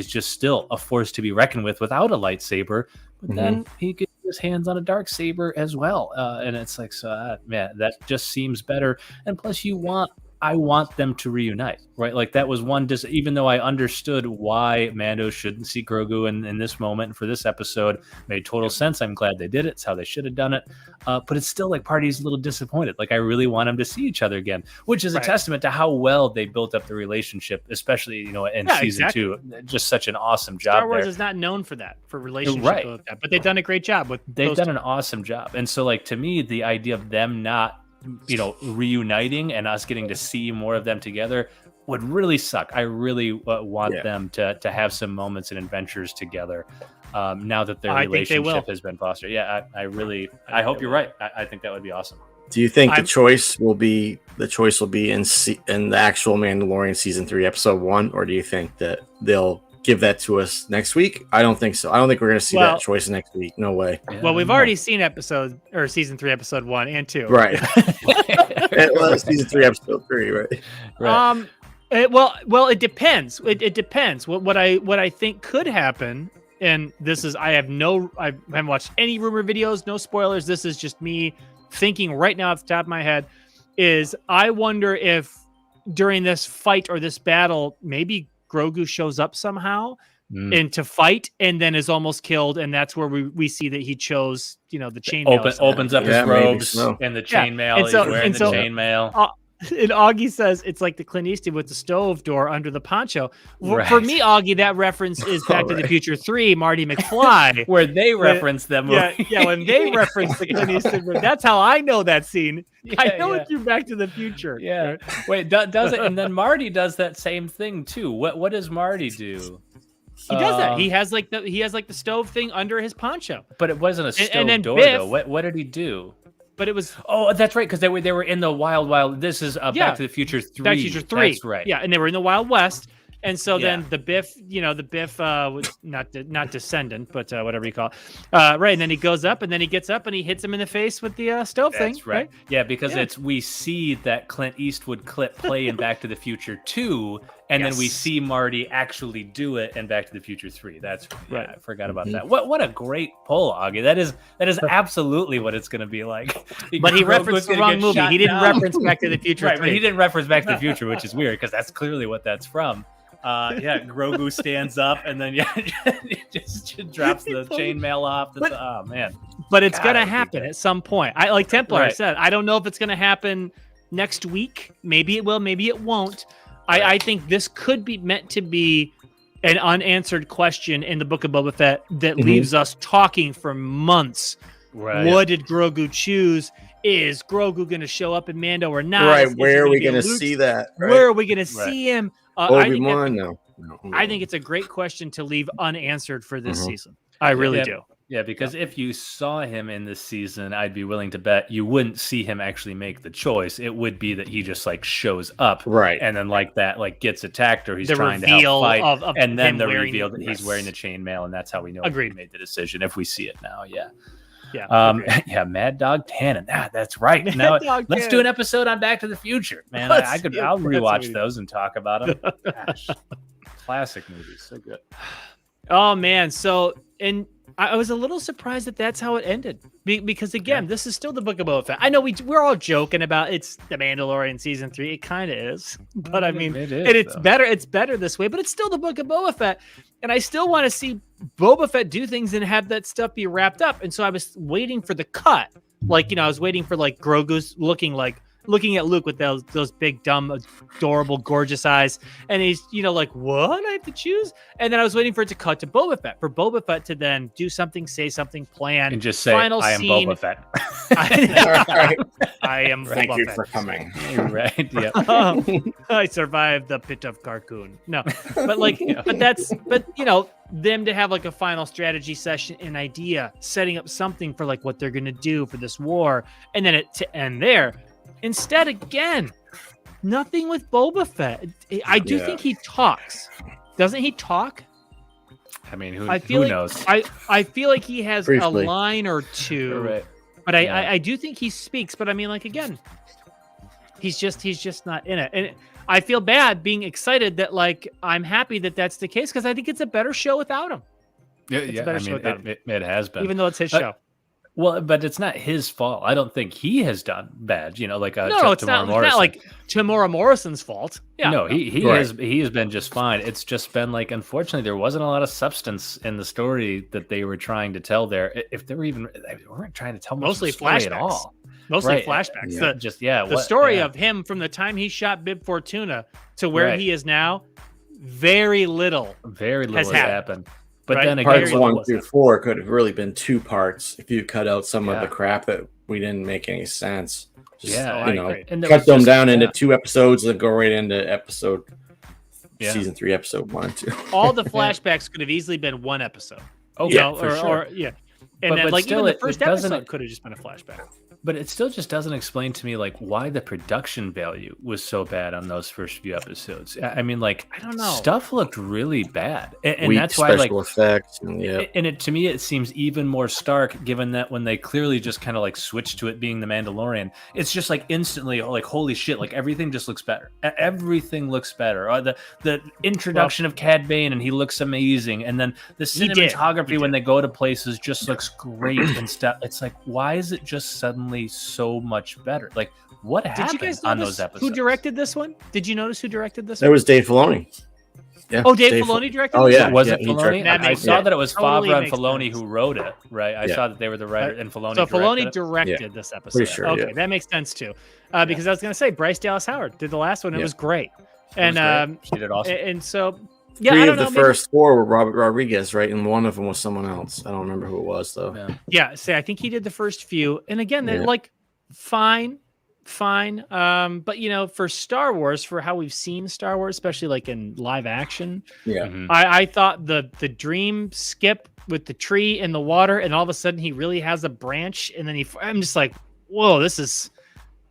just still a force to be reckoned with without a lightsaber. But then he gets his hands on a dark saber as well. And it's like, that just seems better. And plus I want them to reunite, right? Like that was even though I understood why Mando shouldn't see Grogu in this moment for this episode, made total sense. I'm glad they did it. It's how they should have done it. But it's still like party's a little disappointed. Like I really want them to see each other again, which is a testament to how well they built up the relationship, especially, in season 2. Just such an awesome job. Star Wars is not known for that, for relationship like that, but they've done a great job with They've done an awesome job. And so like, to me, the idea of them not reuniting and us getting to see more of them together would really suck. I really want them to have some moments and adventures together. Now that their relationship has been fostered. Yeah, I hope you're right. I think that would be awesome. Do you think the choice will be in the actual Mandalorian season 3 episode 1, or do you think that they'll give that to us next week? I don't think so. I don't think we're going to see that choice next week. No way. Well, we've already seen season 3 episode 1 and 2. Right. Season 3 episode 3. Right. It depends. It depends. What I think could happen. And this is, I haven't watched any rumor videos, no spoilers. This is just me thinking right now off the top of my head, is I wonder if during this fight or this battle, maybe Grogu shows up somehow and to fight and then is almost killed. And that's where we see that he chose, the chainmail. Opens up his robes and the chainmail. He's wearing the chainmail. And Augie says it's like the Clint Eastwood with the stove door under the poncho. For me, Augie, that reference is Back to the Future 3, Marty McFly. Where they reference them. When they reference the Clint Eastwood. That's how I know that scene. I know it through Back to the Future. Yeah. Wait, does it? And then Marty does that same thing too. What does Marty do? He does that. He has like the stove thing under his poncho. But it wasn't a stove door though. What did he do? But it was that's right, because they were in the wild. This is Back to the Future 3. Back to the Future 3. That's right. Yeah, and they were in the Wild West, and so then the Biff was not descendant, but whatever you call it, right? And then he goes up, and then he gets up, and he hits him in the face with the stove thing. That's right. Yeah, because we see that Clint Eastwood clip play in Back to the Future 2. And then we see Marty actually do it in Back to the Future 3. That's right. I forgot about that. What a great pull, Augie. That is absolutely what it's going to to be like. But he referenced the wrong movie. He didn't reference Back to the Future. Right, but he didn't reference Back to the Future, which is weird because that's clearly what that's from. Grogu stands up and then just drops the chainmail off. Oh man! But it's gonna happen at some point. I like Templar said. I don't know if it's gonna happen next week. Maybe it will. Maybe it won't. I think this could be meant to be an unanswered question in the Book of Boba Fett that leaves us talking for months. Right. What did Grogu choose? Is Grogu going to show up in Mando or not? Right. Where are we going to see that? Right? Where are we going to see him? Obi-Wan? No. I think it's a great question to leave unanswered for this season. I really do. Yeah, because if you saw him in this season, I'd be willing to bet you wouldn't see him actually make the choice. It would be that he just shows up, right, and then gets attacked, or he's trying to help fight, and then the reveal that he's wearing the chainmail, and that's how we know he made the decision. If we see it now, Mad Dog Tannen. That's right. Now let's do an episode on Back to the Future, man. I'll rewatch those and talk about them. Gosh, classic movies, so good. Oh man, I was a little surprised that that's how it ended, because again, this is still the Book of Boba Fett. I know we're all joking about it's the Mandalorian season 3. It kind of is, but I mean, it's better. It's better this way, but it's still the Book of Boba Fett, and I still want to see Boba Fett do things and have that stuff be wrapped up. And so I was waiting for the cut, I was waiting for Grogu's looking at Luke with those big, dumb, adorable, gorgeous eyes. And he's, what? I have to choose? And then I was waiting for it to cut to Boba Fett, for Boba Fett to then do something, say something, plan. And just say, I am Boba Fett. I am Boba Fett. Thank you for coming. Right, yeah. I survived the pit of Carcoon. No, but them to have a final strategy session, an idea, setting up something for what they're going to do for this war. And then to end there. Instead, again, nothing with Boba Fett. I do think he talks. Doesn't he talk? I mean, who knows? I feel like he has briefly a line or two, right. But I do think he speaks. But I mean, again, he's just not in it. And I feel bad being excited that I'm happy that that's the case, because I think it's a better show without him. It's a better show without him. It has been, even though it's his show. Well, but it's not his fault. I don't think he has done bad. It's not like Tamora Morrison's fault. Yeah, no, he has been just fine. It's just been unfortunately, there wasn't a lot of substance in the story that they were trying to tell there. If they weren't trying to tell mostly flashbacks at all. Mostly flashbacks. The story of him from the time he shot Bib Fortuna to where he is now, very little has happened. But then again, parts 1 through 4 could have really been 2 parts if you cut out some of the crap that we didn't make any sense. Just, Yeah, you know, and cut them down into 2 episodes and go right into season 3, episode 1 and 2. All the flashbacks could have easily been 1 episode. Oh, you yeah, know, for or, sure. or and then but like still, even the first it doesn't- episode could have just been a flashback. But it still just doesn't explain to me like why the production value was so bad on those first few episodes. I mean, like, I don't know. Stuff looked really bad, and Weak that's why, like, special effects. And, and it to me it seems even more stark given that when they clearly just kind of like switched to it being the Mandalorian, it's just like instantly like holy shit, like everything just looks better. Everything looks better. Or the introduction of Cad Bane and he looks amazing, and then the cinematography when they go to places just looks great and stuff. It's like, why is it just suddenly so much better? Like, what happened you guys on notice those episodes? who directed this one? Did you notice who directed this that one? was Dave Filoni. Yeah. Oh, Dave Filoni directed Oh this yeah, one? Was yeah, it he Filoni? directed That I makes saw sense. that it was Totally Favreau and makes Filoni sense. who wrote it, right? I Yeah. saw that they were the writer, and Filoni So Filoni directed it. directed this episode. Pretty sure, okay, yeah. that makes sense too. Because I was going to say Bryce Dallas Howard did the last one. It Yeah. was great. It was And great. She did awesome. and so yeah, 3 I don't of the know. maybe- first 4 were Robert Rodriguez, right? And one of them was someone else. I don't remember who it was though. Yeah. Yeah, say I think he did the first few, and again, they're Yeah. like fine. But you know, for Star Wars, for how we've seen Star Wars, especially like in live action, Yeah. Mhm. I thought the dream skip with the tree in the water, and all of a sudden he really has a branch, and then I'm just like, whoa, this is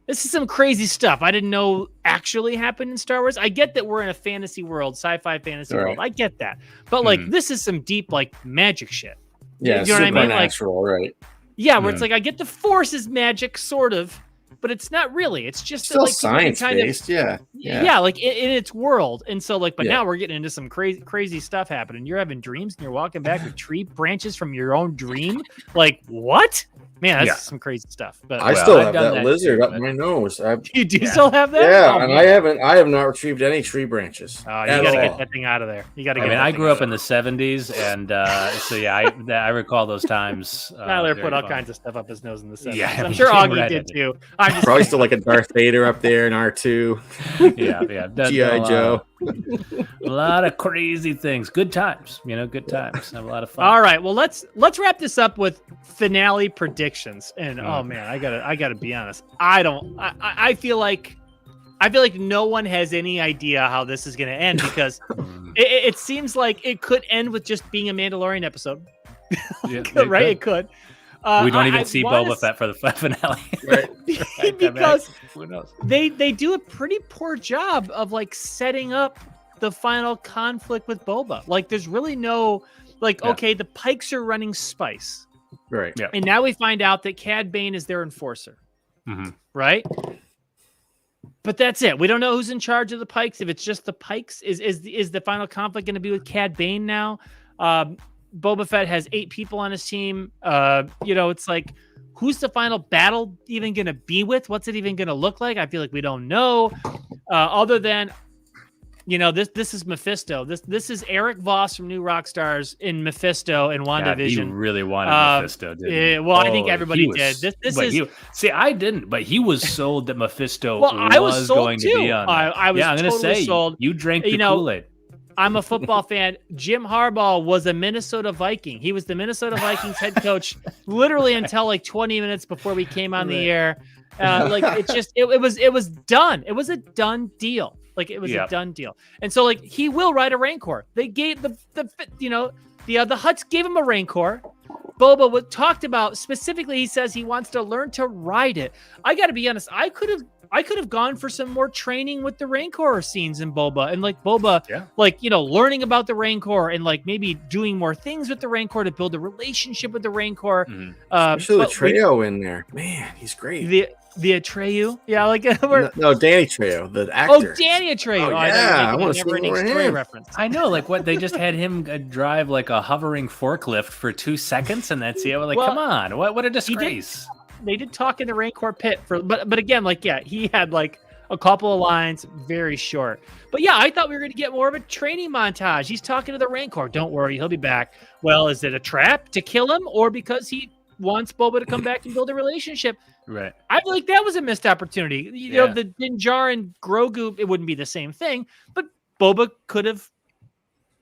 some crazy stuff I didn't know actually happened in Star Wars. I get that we're in a fantasy world, sci-fi fantasy Right. world. I get that, but like Mhm. this is some deep like magic shit. Yeah, You know what I mean? Like- supernatural, right? Yeah, where it's Mhm. like I get the Force is magic, sort of, but it's not really. It's just Still that, like, people can science kind of based, yeah. yeah, like in its world. And so like, but Yeah. now we're getting into some crazy stuff happening. You're having dreams and you're walking back with tree branches from your own dream. Like what? Man, that's Yeah. some crazy stuff. But I Well, still I've have done that that lizard too, up but- my nose. you do Yeah. still have that? Yeah, Oh, and man. I have not retrieved any tree branches. You at gotta all. get that thing out of there. You gotta I get mean, that I thing grew out up in the '70s, and so yeah, I recall those times. Tyler very put all fun. kinds of stuff up his nose in the 70s. Yeah, I'm he sure came Augie right did at it. too. I'm just Probably still like a Darth Vader up there in R2. Yeah. G.I. Joe. A lot of crazy things. Good times, good times. Have a lot of fun. all right. Well, let's wrap this up with finale predictions. And oh man, I gotta be honest. I feel like no one has any idea how this is gonna end because it seems like it could end with just being a Mandalorian episode, Yeah, right? It could. We don't even I see wanna Boba Fett for the finale. Right. because Who knows? they do a pretty poor job of like setting up the final conflict with Boba. Like there's really no like, Yeah. okay, the Pikes are running spice. Right. Yeah. And now we find out that Cad Bane is their enforcer, Mhm. right? But that's it. We don't know who's in charge of the Pikes. If it's just the Pikes, is the final conflict going to be with Cad Bane now? Boba Fett has 8 people on his team. It's like, who's the final battle even going to be with? What's it even going to look like? I feel like we don't know. Other than, this is Mephisto. This is Eric Voss from New Rockstars in Mephisto and God, he WandaVision. really wanted Mephisto, didn't he? Well, I think Oh, everybody he was- did. This but is. See, I didn't, but he was sold that Mephisto Well, I was sold going too. to be on. that. I was yeah, I'm gonna totally say sold. you drank the You know, Kool-Aid. I'm a football fan. Jim Harbaugh was a Minnesota Viking. He was the Minnesota Vikings head coach literally until like 20 minutes before we came on the air. It was done. It was a done deal. Like it was a done deal. And so like he will ride a Rancor. They gave the Hutts gave him a Rancor. Boba talked about specifically. He says he wants to learn to ride it. I got to be honest. I could have gone for some more training with the Rancor scenes in Boba and like Boba, learning about the Rancor and like maybe doing more things with the Rancor to build a relationship with the Rancor. Mm-hmm. Especially with Trejo in there. Man, he's great. The Atreyu, yeah, like no, Danny Trejo, the actor. Oh, Danny Atreyu. Oh, yeah, I want to see more of story him. reference. I know, like what they just had him drive like a hovering forklift for 2 seconds, and that's it. Like, come on, what a disgrace! They did talk in the Rancor pit but again, like he had like a couple of lines, very short. But yeah, I thought we were going to get more of a training montage. He's talking to the Rancor. Don't worry, he'll be back. Well, is it a trap to kill him, or because he wants Boba to come back and build a relationship? Right. I feel like that was a missed opportunity. You know, the Din Djarin and Grogu, it wouldn't be the same thing, but Boba could have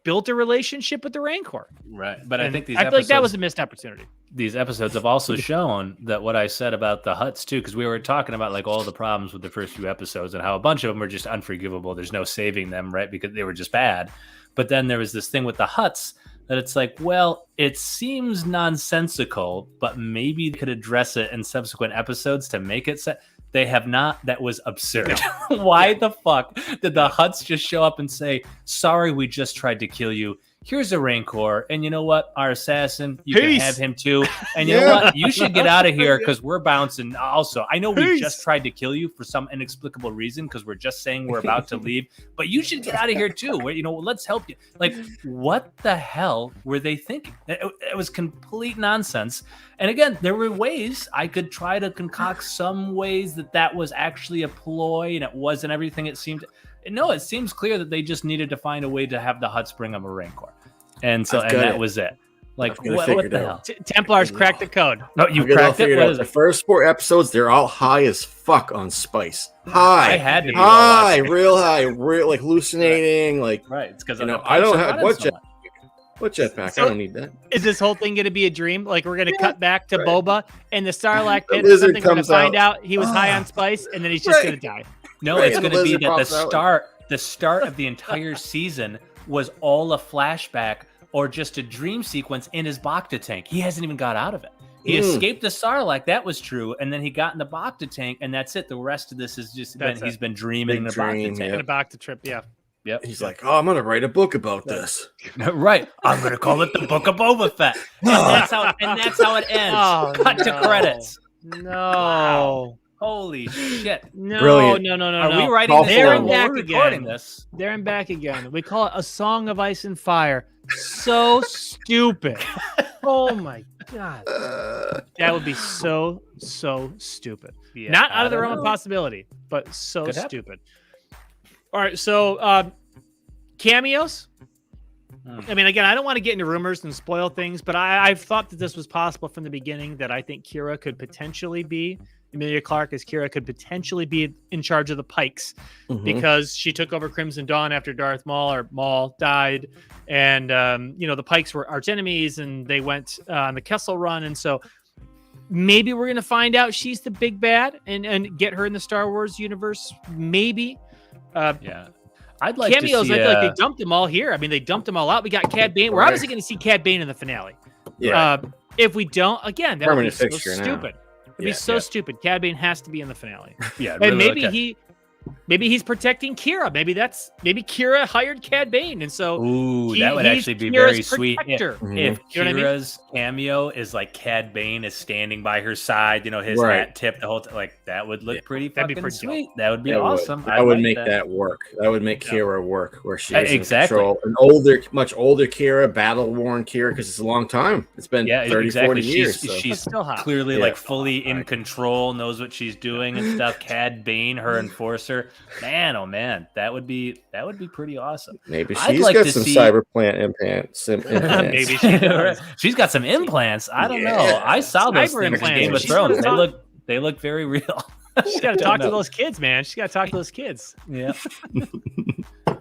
built a relationship with the Rancor. Right. But I think I feel like that was a missed opportunity. These episodes have also shown that what I said about the Hutts too, because we were talking about like all the problems with the first few episodes and how a bunch of them were just unforgivable. There's no saving them, right? Because they were just bad. But then there was this thing with the Hutts that it's like, well, it seems nonsensical, but maybe they could address it in subsequent episodes to make it They have not. That was absurd. No. Why the fuck did the Hutts just show up and say, sorry, we just tried to kill you. Here's a Rancor. And you know what? Our assassin, you can have him too. And you know what? You should get out of here because we're bouncing. Also, I know we just tried to kill you for some inexplicable reason because we're just saying we're about to leave. But you should get out of here too. You know, let's help you. Like, what the hell were they thinking? It was complete nonsense. And again, there were ways I could try to concoct some ways that was actually a ploy and it wasn't everything it seemed. No, it seems clear that they just needed to find a way to have the Hutts bring them a Rancor. And so, and that was it. Like, what the hell? Templars cracked the code. No, you cracked it. The first 4 episodes, they're all high as fuck on spice. High. I had to be high, real high, real like hallucinating. Like, right. It's because I don't have what jetpack. So I don't need that. Is this whole thing going to be a dream? Like we're going to cut back to Boba and the Sarlacc pit. Something going to find out he was high on spice, and then he's just going to die. No, it's going to be that the start of the entire season was all a flashback or just a dream sequence in his Bacta tank. He hasn't even got out of it. He escaped the Sarlacc, that was true, and then he got in the Bacta tank, and that's it. The rest of this is just he's been dreaming in the Bacta tank. In a Bacta trip, yeah. Yep. He's like, I'm going to write a book about this. Right. I'm going to call it the Book of Boba Fett. And that's how it ends. Oh, Cut to credits. No. Wow. Holy shit. No. Brilliant. No. Are we writing this? There and We're back recording again. this. There and back again. We call it A Song of Ice and Fire. So stupid. Oh my God. That would be so stupid. Yeah, not out of the realm of possibility, but so stupid. All right, so cameos. I mean, again, I don't want to get into rumors and spoil things, but I've thought that this was possible from the beginning, that I think Emilia Clarke as Kira could potentially be in charge of the Pikes because she took over Crimson Dawn after Darth Maul died. And, the Pikes were arch enemies and they went on the Kessel Run. And so maybe we're going to find out she's the big bad and get her in the Star Wars universe. Maybe. Yeah. I'd like cameos. to see, I feel like they dumped them all here. I mean, they dumped them all out. We got Cad Bane. We're obviously going to see Cad Bane in the finale. Yeah. If we don't, again, that would be so stupid. It'd be so stupid. Cad Bane has to be in the finale. Yeah. And really maybe he's protecting Kira. Maybe Kira hired Cad Bane, and so that would actually be very sweet. If Kira's cameo is like Cad Bane is standing by her side, his hat tipped the whole time, like that would look pretty fucking sweet. That would be awesome. That would make that work. That would make Kira work where she is in control. An much older Kira, battle worn Kira, because it's a long time. It's been 40 years. She's still hot. Clearly like fully in control, knows what she's doing and stuff. Cad Bane, her enforcer. Man, oh man, that would be pretty awesome. Maybe she's got some cyberplant implants. Maybe she's got some implants. I don't know. I saw those things in Game of Thrones. They look very real. She's got to talk to those kids, man. She's got to talk to those kids. Yeah.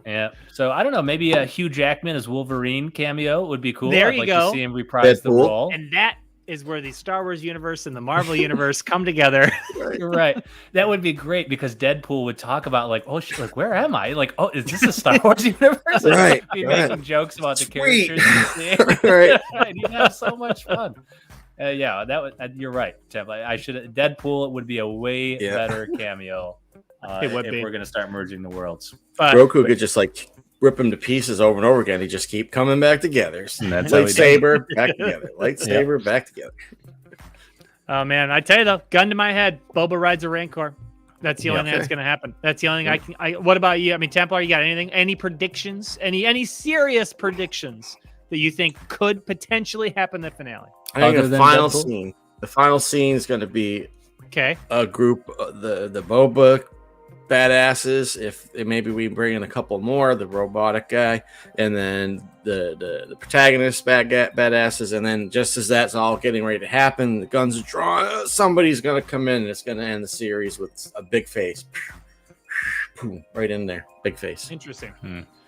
Yeah. So I don't know. Maybe a Hugh Jackman as Wolverine cameo would be cool. I'd like to see him reprise the role. And that is where the Star Wars universe and the Marvel universe come together. You're right. That would be great because Deadpool would talk about like, where am I? Like, oh, is this a Star Wars universe? Right. Be making jokes about the characters. Right. You'd have so much fun. Yeah, that would. You're right, Tim. I should. Deadpool would be a way better cameo. If we're gonna start merging the worlds. Roku could just like rip them to pieces over and over again. They just keep coming back together. Lightsaber back together. Lightsaber back together. Oh man, I tell you though, gun to my head, Boba rides a Rancor. That's the only thing that's going to happen. That's the only thing I can. What about you? I mean, Templar, you got anything? Any predictions? Any serious predictions that you think could potentially happen in the finale? I think the final scene. The final scene is going to be a group, the Boba badasses. If maybe we bring in a couple more, the robotic guy, and then the protagonist badasses, and then just as that's all getting ready to happen, the guns are drawn. Somebody's going to come in, and it's going to end the series with a big face. boom, right in there, big face. Interesting.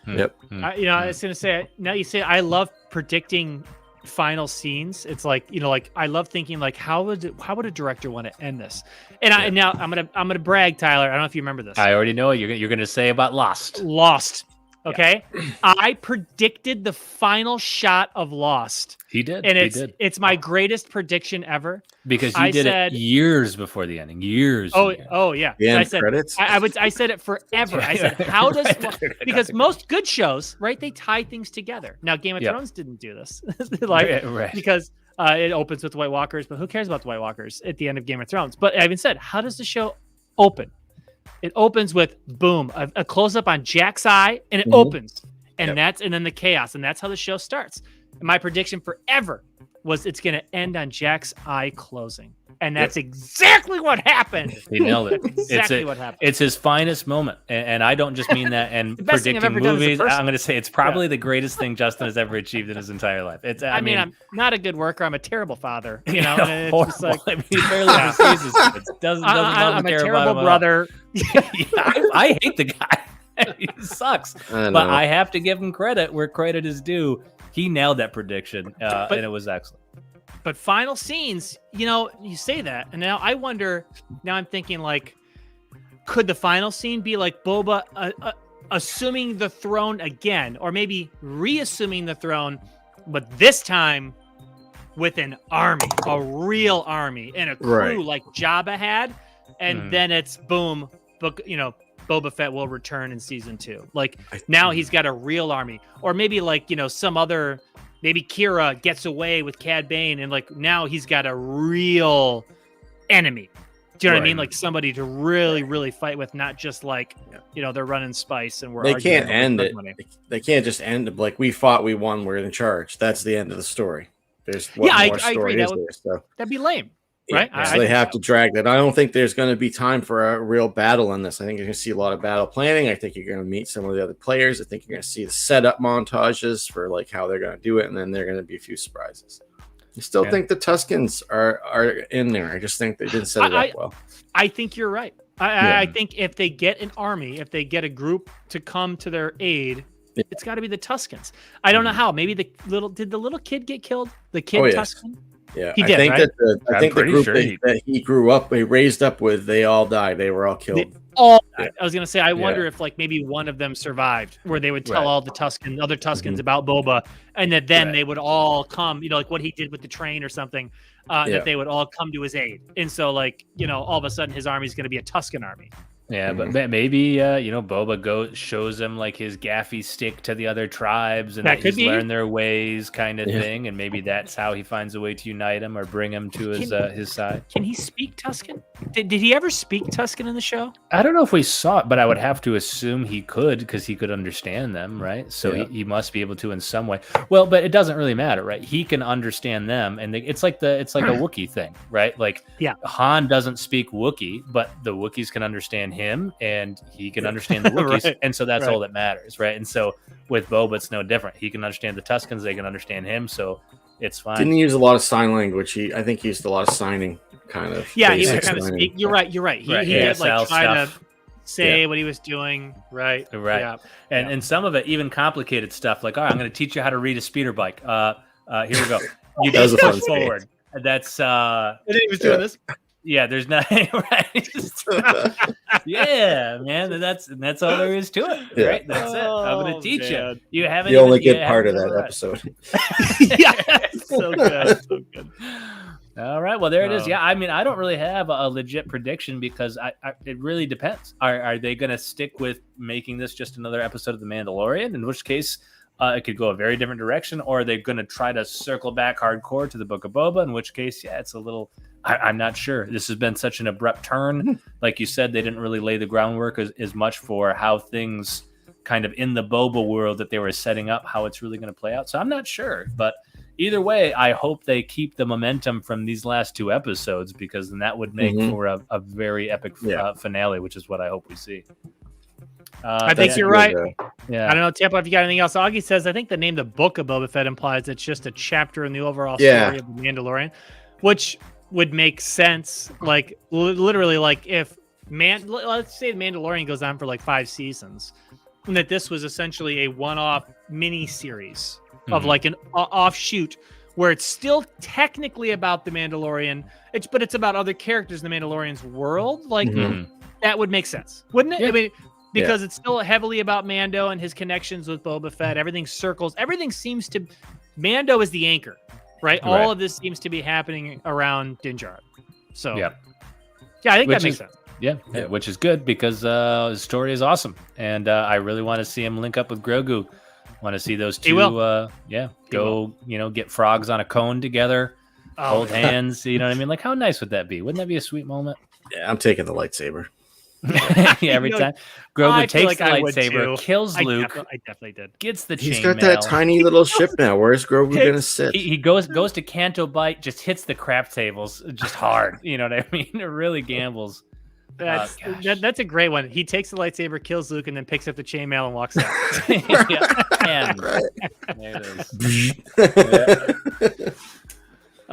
Yep. I was gonna say, now you say I love predicting final scenes. It's like, I love thinking like, how would a director want to end this? And now I'm gonna brag, Tyler. I don't know if you remember this. I already know what you're gonna say about Lost. Okay. Yeah. I predicted the final shot of Lost. He did. And it's my greatest prediction ever. Because you did it years before the ending. Years. Oh yeah. The end I said credits? I said it forever. I said, how does because most good shows, right, they tie things together. Now Game of Thrones didn't do this. Because it opens with the White Walkers, but who cares about the White Walkers at the end of Game of Thrones? But I even said, how does the show open? It opens with boom, a close up on Jack's eye, and it opens, and then the chaos, and that's how the show starts. And my prediction forever was it's going to end on Jack's eye closing, and that's exactly what happened. He nailed it. Exactly what happened. It's his finest moment, and I don't just mean that. And predicting movies, I'm going to say it's probably the greatest thing Justin has ever achieved in his entire life. I mean, I'm not a good worker. I'm a terrible father. You know, it's just like, I mean, he barely ever sees his kids. Doesn't I'm a terrible brother. I hate the guy. He sucks. But I have to give him credit where credit is due. He nailed that prediction, and it was excellent. But final scenes, you say that, and now I wonder. Now I'm thinking, like, could the final scene be like Boba assuming the throne again, or maybe reassuming the throne, but this time with an army, a real army, and a crew like Jabba had, and then it's boom, Boba Fett will return in season 2. Like now he's got a real army, or maybe like some other. Maybe Kira gets away with Cad Bane, and like now he's got a real enemy. Do you know what I mean? Like somebody to really, really fight with, not just like they're running spice and we're. They can't end it. They can't just end it like we fought, we won, we're in charge. That's the end of the story. There's I agree. That'd be lame. Right, so they have to drag that. I don't think there's going to be time for a real battle in this. I think you're going to see a lot of battle planning. I think you're going to meet some of the other players. I think you're going to see the setup montages for like how they're going to do it, and then there are going to be a few surprises. I still think the Tuscans are in there. I just think they didn't set it up well. I think you're right. I think if they get an army, if they get a group to come to their aid, it's got to be the Tuscans. I don't know how. Maybe did the little kid get killed? The kid Tuscan. Yeah, he did, I think the group sure that he grew up, he raised up with, they all died. They were all killed. I was gonna say, I wonder if like maybe one of them survived, where they would tell all the other Tuscans about Boba, and that then they would all come, like what he did with the train or something, that they would all come to his aid. And so like, all of a sudden his army is going to be a Tuscan army. Yeah, but maybe Boba shows him like his gaffy stick to the other tribes, and that he's learned their ways, kind of thing, and maybe that's how he finds a way to unite him or bring him to his side. Can he speak Tuscan? Did he ever speak Tuscan in the show? I don't know if we saw it, but I would have to assume he could, because he could understand them, right? So he must be able to in some way. Well, but it doesn't really matter, right? He can understand them, and it's like a Wookiee thing, right? Like Han doesn't speak Wookiee, but the Wookiees can understand him, and he can understand the Wookiees, and so that's all that matters, right? And so with Boba, it's no different. He can understand the Tuscans, they can understand him, so it's fine. Didn't he use a lot of sign language? I think he used a lot of signing, kind of. Yeah, he would kind of speak. You're right. He did like try to say what he was doing. Right. Yeah. And some of it, even complicated stuff, like, all right, I'm going to teach you how to read a speeder bike. Here we go. You just push forward. That's and then he was doing this. Yeah, there's nothing right. Yeah, man, that's all there is to it, right? That's it. I'm gonna teach you. You haven't. The only good part of that episode. So good. All right, well there it is. Yeah, I mean, I don't really have a legit prediction, because it really depends. Are they gonna stick with making this just another episode of The Mandalorian? In which case, it could go a very different direction. Or are they going to try to circle back hardcore to the Book of Boba? In which case, it's a little. I'm not sure. This has been such an abrupt turn. Like you said, they didn't really lay the groundwork as much for how things kind of in the Boba world that they were setting up, how it's really going to play out. So I'm not sure. But either way, I hope they keep the momentum from these last 2 episodes, because then that would make for a very epic finale, which is what I hope we see. I think you're right. Yeah. I don't know, Tampa, if you got anything else. Augie says, I think the name The Book of Boba Fett implies it's just a chapter in the overall story of The Mandalorian, which would make sense. Like, literally, like, if let's say the Mandalorian goes on for like 5 seasons, and that this was essentially a one-off mini series of like an offshoot where it's still technically about the Mandalorian, but it's about other characters in the Mandalorian's world. Like that would make sense, wouldn't it? Yeah. I mean, because it's still heavily about Mando and his connections with Boba Fett. Everything seems to, Mando is the anchor, right? All of this seems to be happening around Din Djarin. So yeah, I think that makes sense. Yeah, which is good because his story is awesome, and I really want to see him link up with Grogu. Want to see those two? Go get frogs on a cone together, hold hands. You know what I mean? Like, how nice would that be? Wouldn't that be a sweet moment? Yeah, I'm taking the lightsaber. Every time Grogu takes the lightsaber, kills Luke. I definitely did. Gets the chainmail. He's got that tiny little ship now. Where's Grogu gonna sit? He goes to Canto Bight, just hits the crap tables just hard. You know what I mean? It really gambles. That's a great one. He takes the lightsaber, kills Luke, and then picks up the chainmail and walks out. There it is.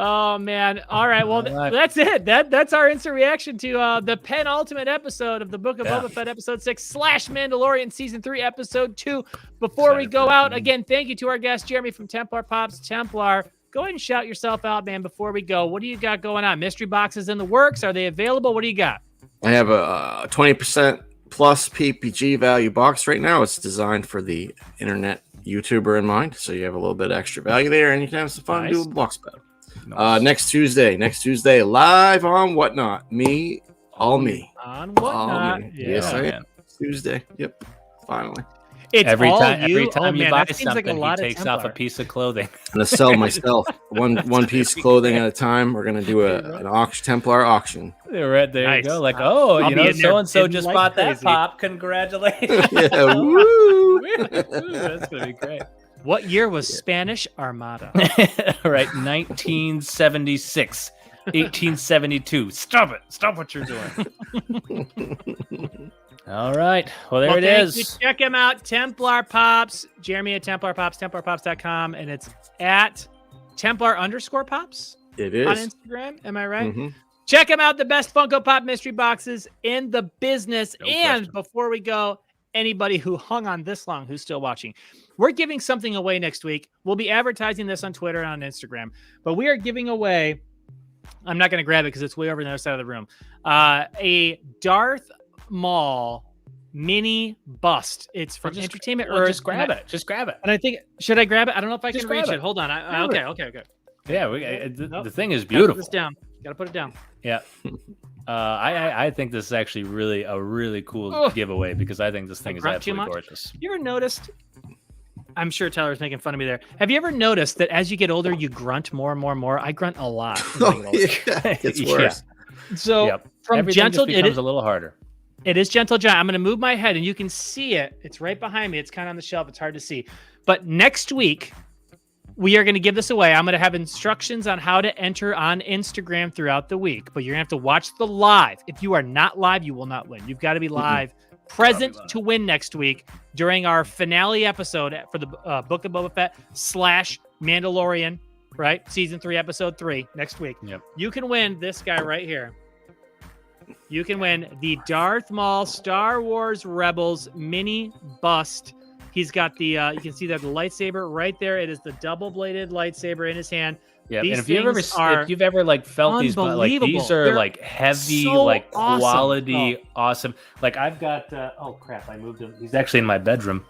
Oh man! All right, well that's it. That's our instant reaction to the penultimate episode of the Book of Boba Fett, episode 6 / Mandalorian season 3, episode 2. Before we go out, again, thank you to our guest Jeremy from Templar Pops. Templar, go ahead and shout yourself out, man. Before we go, what do you got going on? Mystery boxes in the works? Are they available? What do you got? I have a 20% plus PPG value box right now. It's designed for the internet YouTuber in mind, so you have a little bit of extra value there, and you can have some fun doing box battle. Nice. Next Tuesday, live on Whatnot. All me. On Whatnot. Yeah, yes, I am. Tuesday. Yep. Finally. It's every time you buy that something, like he takes off a piece of clothing. I'm gonna sell myself one piece of clothing at a time. We're gonna do an auction, Templar auction. Right there, you go. Like, so and so just bought that pop. Congratulations! Yeah, woo! That's gonna be great. What year was Spanish Armada? Right, 1976, 1872. Stop it! Stop what you're doing. All right. Well, there it is. Check him out, Templar Pops. Jeremy at Templar Pops, TemplarPops.com, and it's at Templar_Pops. It is on Instagram. Am I right? Mm-hmm. Check him out. The best Funko Pop mystery boxes in the business. Before we go, anybody who hung on this long, who's still watching, we're giving something away next week. We'll be advertising this on Twitter and on Instagram, but we are giving away. I'm not going to grab it because it's way over on the other side of the room. A Darth Maul mini bust. It's from Entertainment Earth. Just grab it. Just grab it. And I think, should I grab it? I don't know if I can reach it. Hold on. Okay. Yeah, the thing is beautiful. Put this down. Got to put it down. Yeah. I think this is actually really a really cool giveaway because I think this thing is absolutely gorgeous. You ever noticed? I'm sure Tyler's making fun of me there. Have you ever noticed that as you get older, you grunt more and more and more? I grunt a lot. It's worse. Yeah. So from everything gentle, just becomes a little harder. It is Gentle Giant. I'm going to move my head, and you can see it. It's right behind me. It's kind of on the shelf. It's hard to see. But next week, we are going to give this away. I'm going to have instructions on how to enter on Instagram throughout the week. But you're going to have to watch the live. If you are not live, you will not win. You've got to be live, present to win next week during our finale episode for the Book of Boba Fett / Mandalorian, right? Season 3, episode 3, next week. Yep. You can win this guy right here. You can win the Darth Maul Star Wars Rebels mini bust. He's got the, you can see that the lightsaber right there. It is the double-bladed lightsaber in his hand. Yeah, and if you've ever like felt these, like these are like heavy, so like awesome. quality, awesome. Like I've got, oh crap, I moved him. He's actually in my bedroom.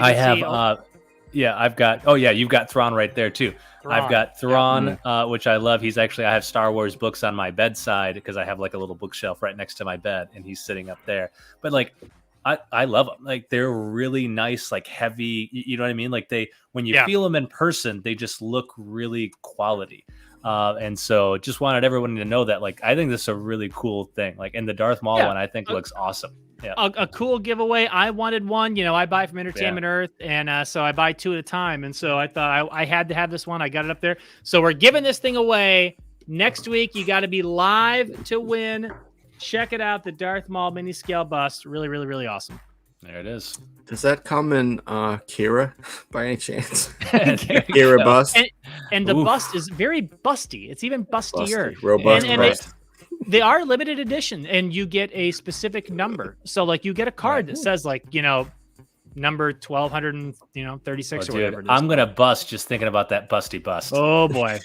I have, I've got. Oh yeah, you've got Thrawn right there too. I've got Thrawn, which I love. He's actually, I have Star Wars books on my bedside because I have like a little bookshelf right next to my bed, and he's sitting up there. But like, I love them. Like they're really nice, like heavy. You know what I mean? Like when you feel them in person, they just look really quality. And so just wanted everyone to know that, like, I think this is a really cool thing. Like, and the Darth Maul one, I think looks awesome. Yeah. A cool giveaway. I wanted one, I buy from Entertainment Earth, and so I buy 2 at a time. And so I thought I had to have this one. I got it up there. So we're giving this thing away next week. You got to be live to win. Check it out. The Darth Maul mini scale bust. Really, really, really awesome. There it is. Does that come in Kira by any chance? Kira bust. And the bust is very busty. It's even bustier. Robust bust. they are limited edition, and you get a specific number. So like you get a card that says like, number 1236 or whatever it is. I'm gonna bust just thinking about that busty bust. Oh boy.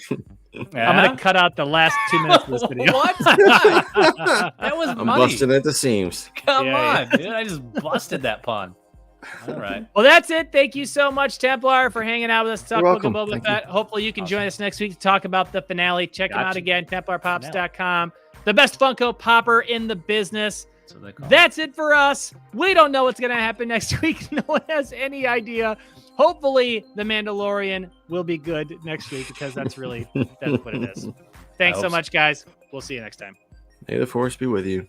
I'm gonna cut out the last 2 minutes of this video. What? That was I'm money. busting at the seams. Come on, dude. I just busted that pun. All right. Well, that's it. Thank you so much, Templar, for hanging out with us to talk You're Book of welcome. Boba Fett. Hopefully you can join us next week to talk about the finale. Check them out again, TemplarPops.com. The best Funko Popper in the business. That's it for us. We don't know what's going to happen next week. No one has any idea. Hopefully, The Mandalorian will be good next week because that's what it is. Thanks so much, guys. We'll see you next time. May the force be with you.